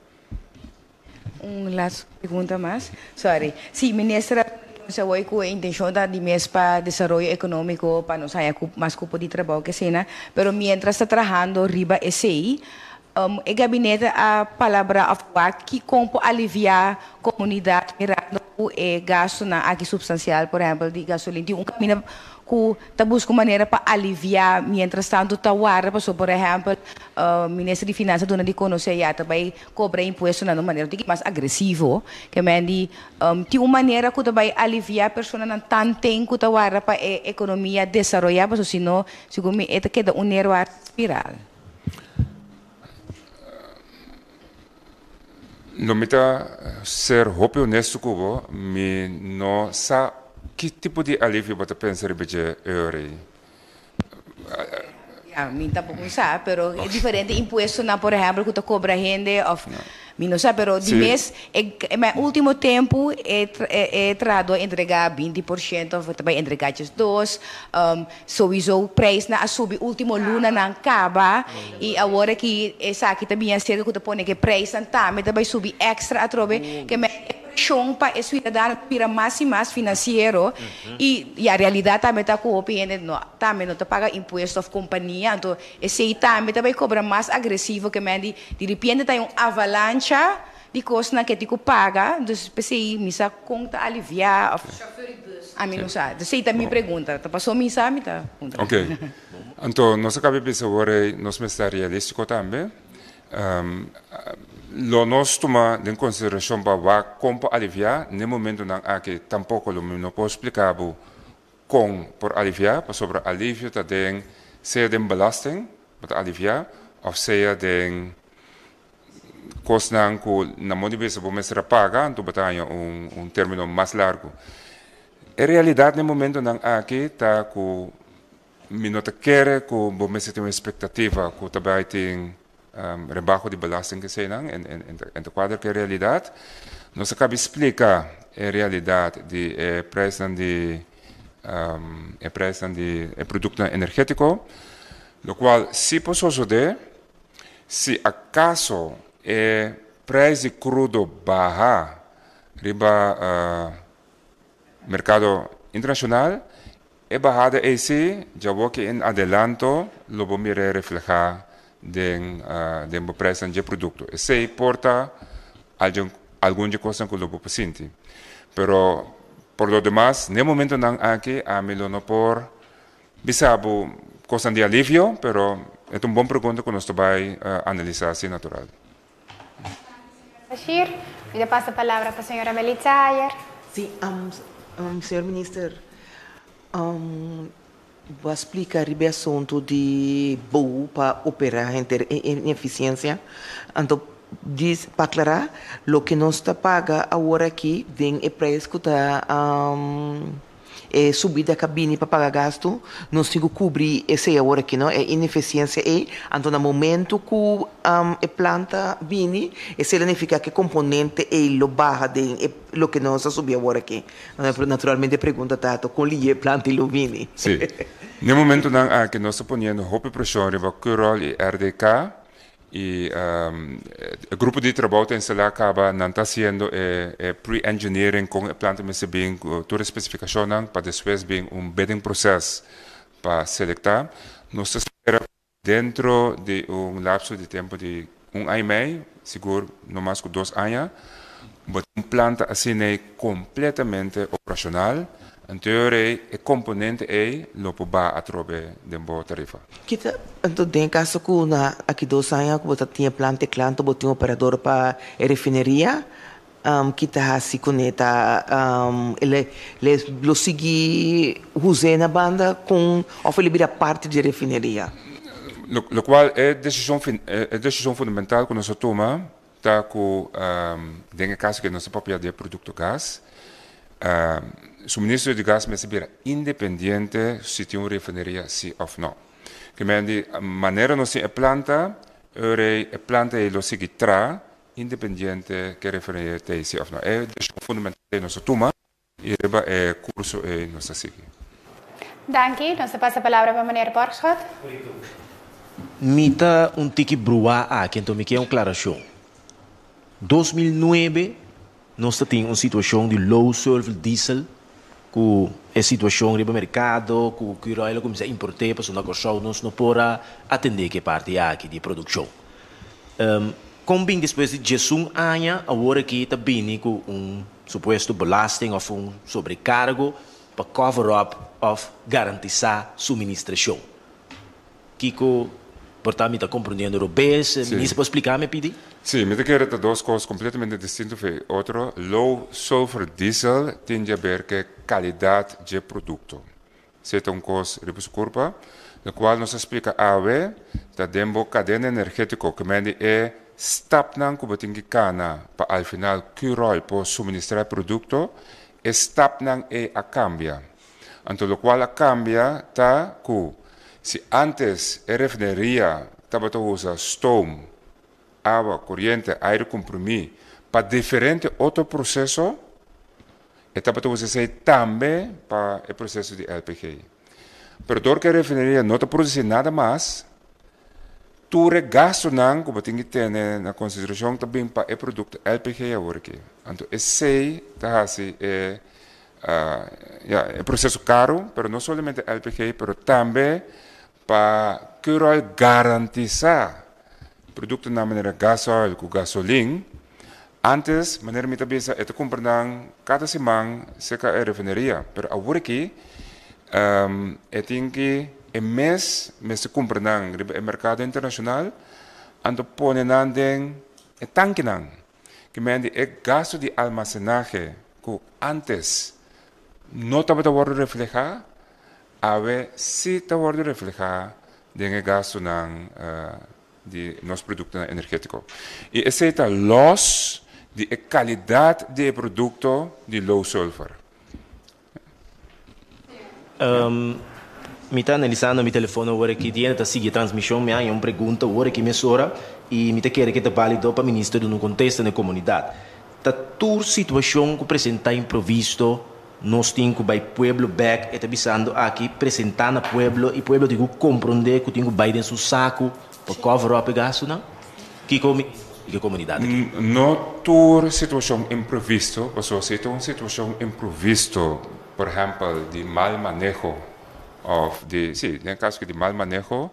Last pergunta mais. Sorry. Sim, ministra, eu acho que a intenção da MES para desenvolvimento econômico para nós é mais cupo de trabalho que cena, pero mientras está trabalhando riba esse o gabinete a palavra que como aliviar a comunidade mirando o gasto na aqui substancial, por exemplo, de gasolina, um caminho que tá busca maneira para aliviar, mientras tanto tá guarda, por exemplo, o ministro de Finanças dona de conhecer já também cobra imposto na maneira de mais agressivo, que mendi tem uma maneira que vai aliviar a pessoa não tanto tempo que guarda para a economia desenvolver, porque senão segundo mim é que da neerwaartse espiral. No me ser hope honesto cubo, me no sa que tipo de alívio você pensa de euro? Ja, mim tampoco sabe, pero é diferente imposto na, por exemplo, que tu cobra gente of mim não sabe, pero de mês é último tempo é trado entregar 20%, também entregar 2, sowieso o preço na subir último luna na acaba e agora que essa aqui também é certo que tu põe que preço também subir extra a trobe que pressão para o cidadão para mais e mais financeiro e a realidade também está com o PN também não paga imposto de companhia então esse também cobra mais agressivo que de repente tem avalanche de coisas que te paga então pensei misa conta aliviar a mim não sabe você também me pergunta tá passou me sabe tá ok então nós acabamos de pensar agora nós me está realístico também lo nós toma em consideração para como aliviar no momento não há que tampouco não posso explicar com por aliviar para sobre alívio também seja de belasting para aliviar ou seja de coisas que na motivação para mestre paga então batalha término mais largo a realidade no momento não há que tá que minuto quer que o mestre tem uma expectativa que também tem rebaixo de belasting que sei não em quadro que é realidade nós acabamos de explicar a realidade de preço de produto energético lo qual se posso ajudar se acaso o preço de crudo baja riba mercado internacional é bajada esse já vou que em adelanto lo vou mirar reflejar de preço de produto. Esse porta alguma coisa que eu vou sentir. Pero por lo demás, no momento não aqui a mim não por bisabo coisa de alívio, pero é bom pergunta que nós vai analisar assim natural. Bashir, me passa a palavra para a senhora Melitza Ayer. Sim, senhor ministro, vou explicar o assunto de boa para operar em eficiência. Então, diz para aclarar, o que nós está paga agora aqui, tem o preço que está subir da cabine para pagar gasto, nós temos que cobrir esse agora aqui, não? É ineficiência então no momento que a planta vem, isso significa que o componente é o barra de o que nós subir agora aqui. Naturalmente pergunta tato, com a planta e o vini. Sim. No momento que nós estamos ponendo roupa pressão para Curol e RDK e o grupo de trabalho tem lá acaba não está sendo pre-engineering com a planta mas bem toda a especificação para depois bem bidding processo para seletar nós espera dentro de lapso de tempo de ano e meio seguro no mais que 2 anos planta assim é completamente operacional. Em teoria, o componente é o que vai através de boa tarifa. Então, tem caso que aqui 2 anos que você tinha planta você tinha um operador para a refinaria, que está assim com ele lo segui usando na banda com oferecer parte de refinaria. O qual é decisão fundamental que nós tomamos, tá com tem caso que nós papel de produto gás. Suministro de gás me será independente se tem uma refinaria sim ou não. Que a maneira não se a planta é o seguinte independente que a refinaria tem sim ou não. É decisão fundamental que nós tomamos e é curso e nós seguimos. Danke, nós passa a palavra para o Meneer Borgschot. Mita tiki brua aqui, então me quer uma declaração. 2009 nós tínhamos uma situação de low sulfur diesel com a situação do mercado, com o que o começa a importar para uma coisa nós não podemos atender que parte aqui de produção. Como bem depois de 11 anos, agora aqui está bem com supuesto belasting of sobrecargo para cover up of garantizar suministração. Kiko, portanto, me está compreendendo o BS, ministro, pode explicar, me pedi? Sim, me quero que duas coisas completamente distintas de outro. Low sulfur diesel tem a ver com a qualidade do produto. Se é uma coisa de curva, na qual nos explica a ver da dembo cadeia energética que mende é stap nan que tem que cana para al final curar para suministrar produto, stap nan é a cambia. Então, o qual a cambia tá que se antes a refineria estava a usar stoom, água, corrente, aire comprimido para diferente outro processo, estava a usar também para o processo de LPG. Pero door que a refineria não está produzindo nada mais, tu gasto não, como tem que ter na consideração também para o produto LPG agora aqui. Então, esse é o processo caro, mas não somente LPG, mas também para garantizar produto na maneira gasóleo com gasolina. Antes, maneira muito bem, é comprar cada semana seca a refineria, mas agora aqui eu tenho que mês se compra no mercado internacional, ando pone em tanque que mende é gasto de almacenagem que antes não estava reflejado, agora sim está reflejado de gasto de nos produtos energéticos. E esse é los de qualidade de produto de low sulfur. Me está analisando meu telefone agora que dia está seguindo a transmissão, me há uma pergunta agora que me sora e me quer que te válido para o ministro no contexto da comunidade. Tá toda situação que apresenta improviso, nós temos que ir pueblo back, e está pensando aqui apresentar no pueblo e pueblo tem que compreender que tem que ir dentro do saco para cover up o gasto, não? Que comunidade aqui? Não toda situação improviso, se é uma situação improviso, por exemplo, de mal manejo, no caso de mal manejo,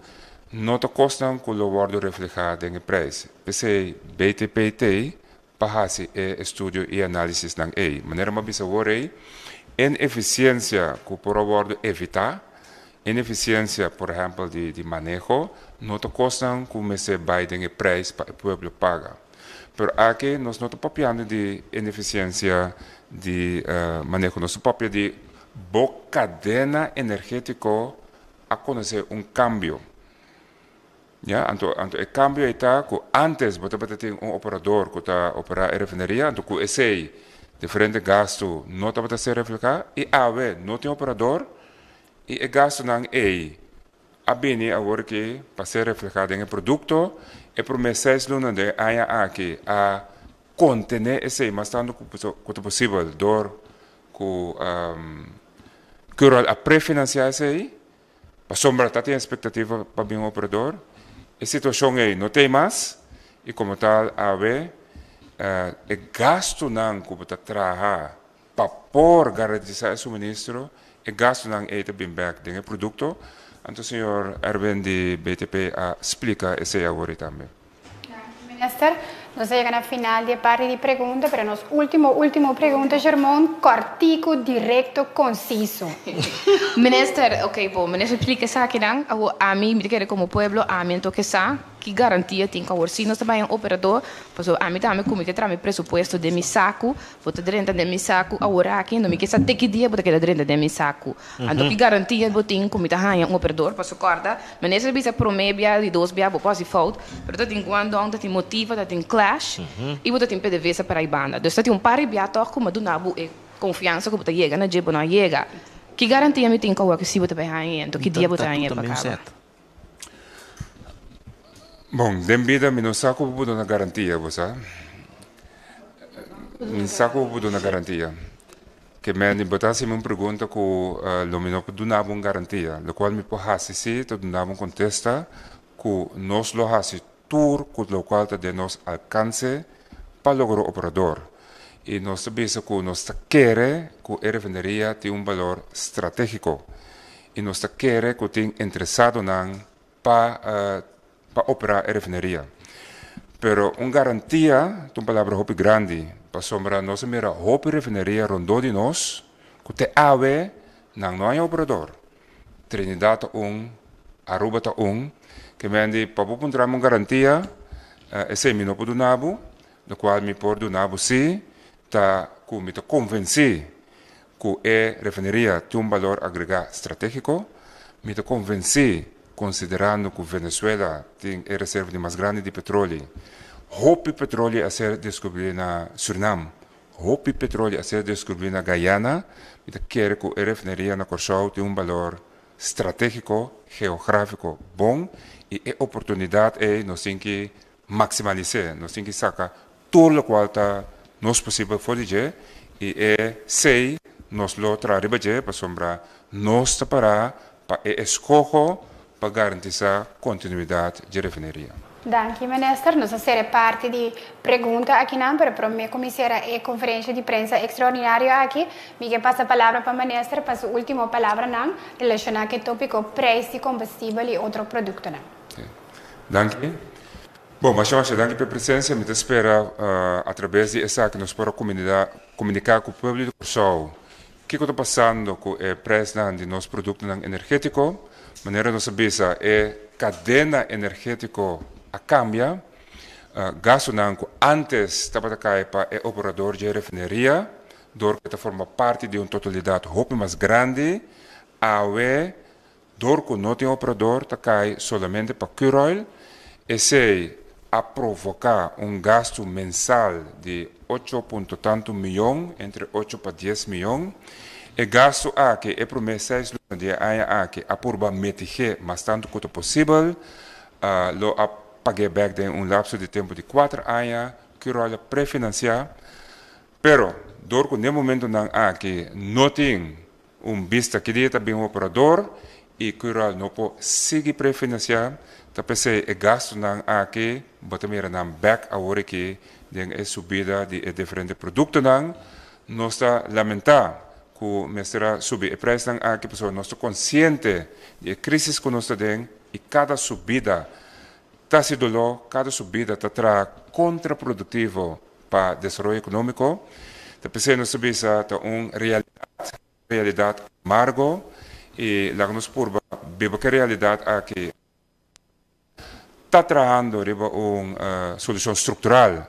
não te custa que o valor reflejado no preço. Esse BTPT, para fazer estudo e análise da maneira mais agora, ineficiência que por favor evitar, ineficiência, por exemplo, de manejo, não te custa que se vai no preço para o povo pagar. Mas aqui nós não estamos falando de ineficiência de manejo, nós estamos falando de cadena energética a conhecer cambio. Então, o cambio está que antes você tem operador que está operando a refineria, então com esse diferente gasto não está a ser refletido, e agora não tem operador, e o gasto não é a bem agora que para ser refletido no produto, e por mês 6 lunas de aqui a conter esse, mas tanto quanto possível, door que a pré-financiar esse aí, para sombra tem expectativa para um operador, a situação aí não tem mais, e como tal, o gasto não que você trabalha para por garantizar o suministro, o gasto não é também back no produto. Então, o senhor Erwin de BTP explica esse agora também. Minister, nós chegamos na final de parte de perguntas, mas nossa última pergunta, Germán, cortico, direto, conciso. Minister, minister explica isso aqui, a mim, me quer como pueblo, a mim, que garantia tem que agora, se nós também um operador, a mim também como que traz presupuesto de meu saco, vou te dentro de meu saco, agora aqui, não me quer saber que dia vou te dentro de meu saco. Então, que garantia vou ter como que um operador, para corda, minister bisa promébia de 2 bia, vou fazer falta, mas tem quando onde tem motiva, tem clash, e vou ter PDVSA para a banda. Então, tem par de bia toque, mas do nabo é confiança que você chega, na jeito não chega. Que garantia me tem que se você vai então que dia você vai para cá? Bom, dembida me não saco budo na garantia, você? Me saco budo na garantia. Que me botasse uma pergunta que o me donava uma garantia, o qual me pode se te donava contesta que nós lo hace tour que o qual de nos alcance para lograr o operador. E nós sabemos que nós queremos que a refineria tenha valor estratégico. E nós queremos que tenha interessado para operar a refineria. pero garantia, tu palavra hopi grande, para sombra nossa mira hopi refineria rondou de nós, que te ave, não é operador. Trinidad Aruba que me andi para encontrar uma garantia, esse me não pode nabu, do qual me pode nabu sim, tá que me convenci que é refineria tem valor agregado estratégico, me convenci considerando que Venezuela tem a reserva de mais grande de petróleo, hopi petróleo a ser descoberto na Suriname, hopi petróleo a ser descoberto na Guyana, me quer que a refineria na Curaçao tem valor estratégico, geográfico bom e a oportunidade é nós temos que maximalizar, nós temos que sacar tudo o qual está nos possível fazer e sei nós lo trabalhar para sombra nós para escolher para garantir a continuidade de refineria. Danke, minister. Nós seremos parte de pergunta aqui não, para minha comissária e conferência de prensa extraordinária aqui. Me passa a palavra para o minister, para a última palavra não, relacionada com o tópico preço de combustível e outro produto não. Danke. Bom, mas danke pela presença. Me espera através de essa que nós podemos comunicar com o público do Curaçao. O que está passando com o preço de nossos produtos energéticos? De maneira nossa bisa é cadena energética a cambia, gasto que antes estava para o operador de refineria, que forma parte de uma totalidade muito mais grande, que não tem operador, cai somente para Curoil, e se a provocar gasto mensal de 8 tanto milhões, entre 8 para 10 milhões, e gasto que é promessa de que a purba mitigar mais tanto quanto possível, paguei back em lapso de tempo de 4 anos, que rola pré-financiar, pero, que no momento que não tem vista que dia também operador, e que rola não pode seguir pré-financiar, então é gasto que batamira back agora que tem subida de diferentes produtos, nós está lamentar que mestra subir o preço que pessoa nós está consciente de crise que nós temos e cada subida cada subida está contraprodutivo para o desenvolvimento econômico. Então, nós sabemos que uma realidade amargo e lá nós por viver que realidade aqui está trabalhando uma solução estrutural,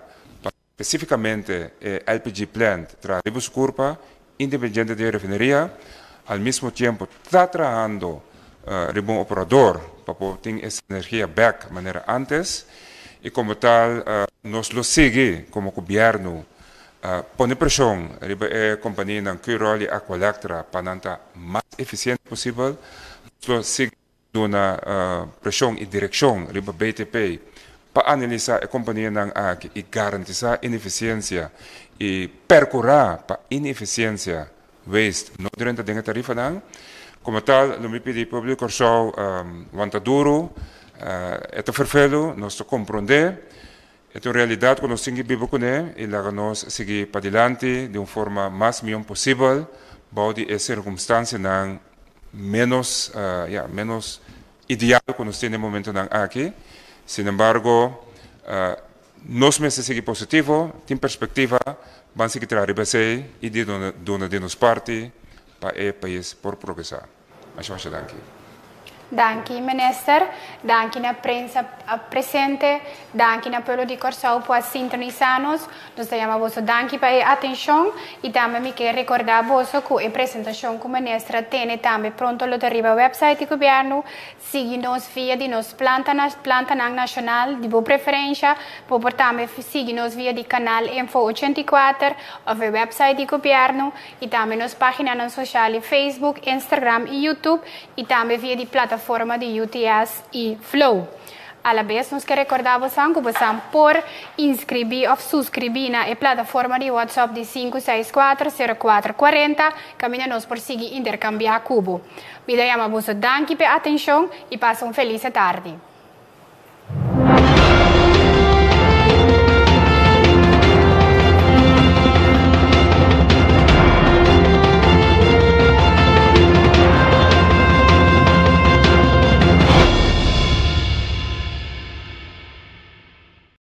especificamente LPG plant, trabalhando sua curva independente de refineria, ao mesmo tempo está trabalhando um operador para poder ter essa energia back de maneira antes e como tal nós lo seguimos como governo põe pressão a companhia na Curol e Aqualectra para estar mais eficiente possível, nós seguimos uma pressão e direção riba BTP para analisar a companhia e garantir a ineficiência e percurar para ineficiência waste não durante a tarifa como tal, no me pedi público Curaçao duro, é vervelho, nós compreender, é uma realidade que nós temos que viver com ele e lá nós seguir para adiante de uma forma mais melhor possível, para que essa circunstância menos ideal que nós temos no momento aqui. Sin embargo, nós mesmos seguir positivo, tem perspectiva, vamos seguir trabalhando e de nossa parte para o país por progressar. Mas danke. Danke, minister. Danke na prensa presente. Danke na pelo de Curaçao por sintonizar-nos. Nós chamamos danke para a atenção e também me quero recordar que a apresentação que o ministro tem também pronto no website do governo. Siga-nos via de nos planta nacional de boa preferência. Por também siga-nos via de canal Info 84 ou o website do governo e também nas páginas sociais Facebook, Instagram e YouTube e também via de plataforma de UTS e Flow. A la vez, nos que recordamos que você por inscrever ou subscrever na plataforma de WhatsApp de 564-0440, caminha-nos por seguir intercambiar cubo. Me damos danke pela atenção e passe uma feliz tarde.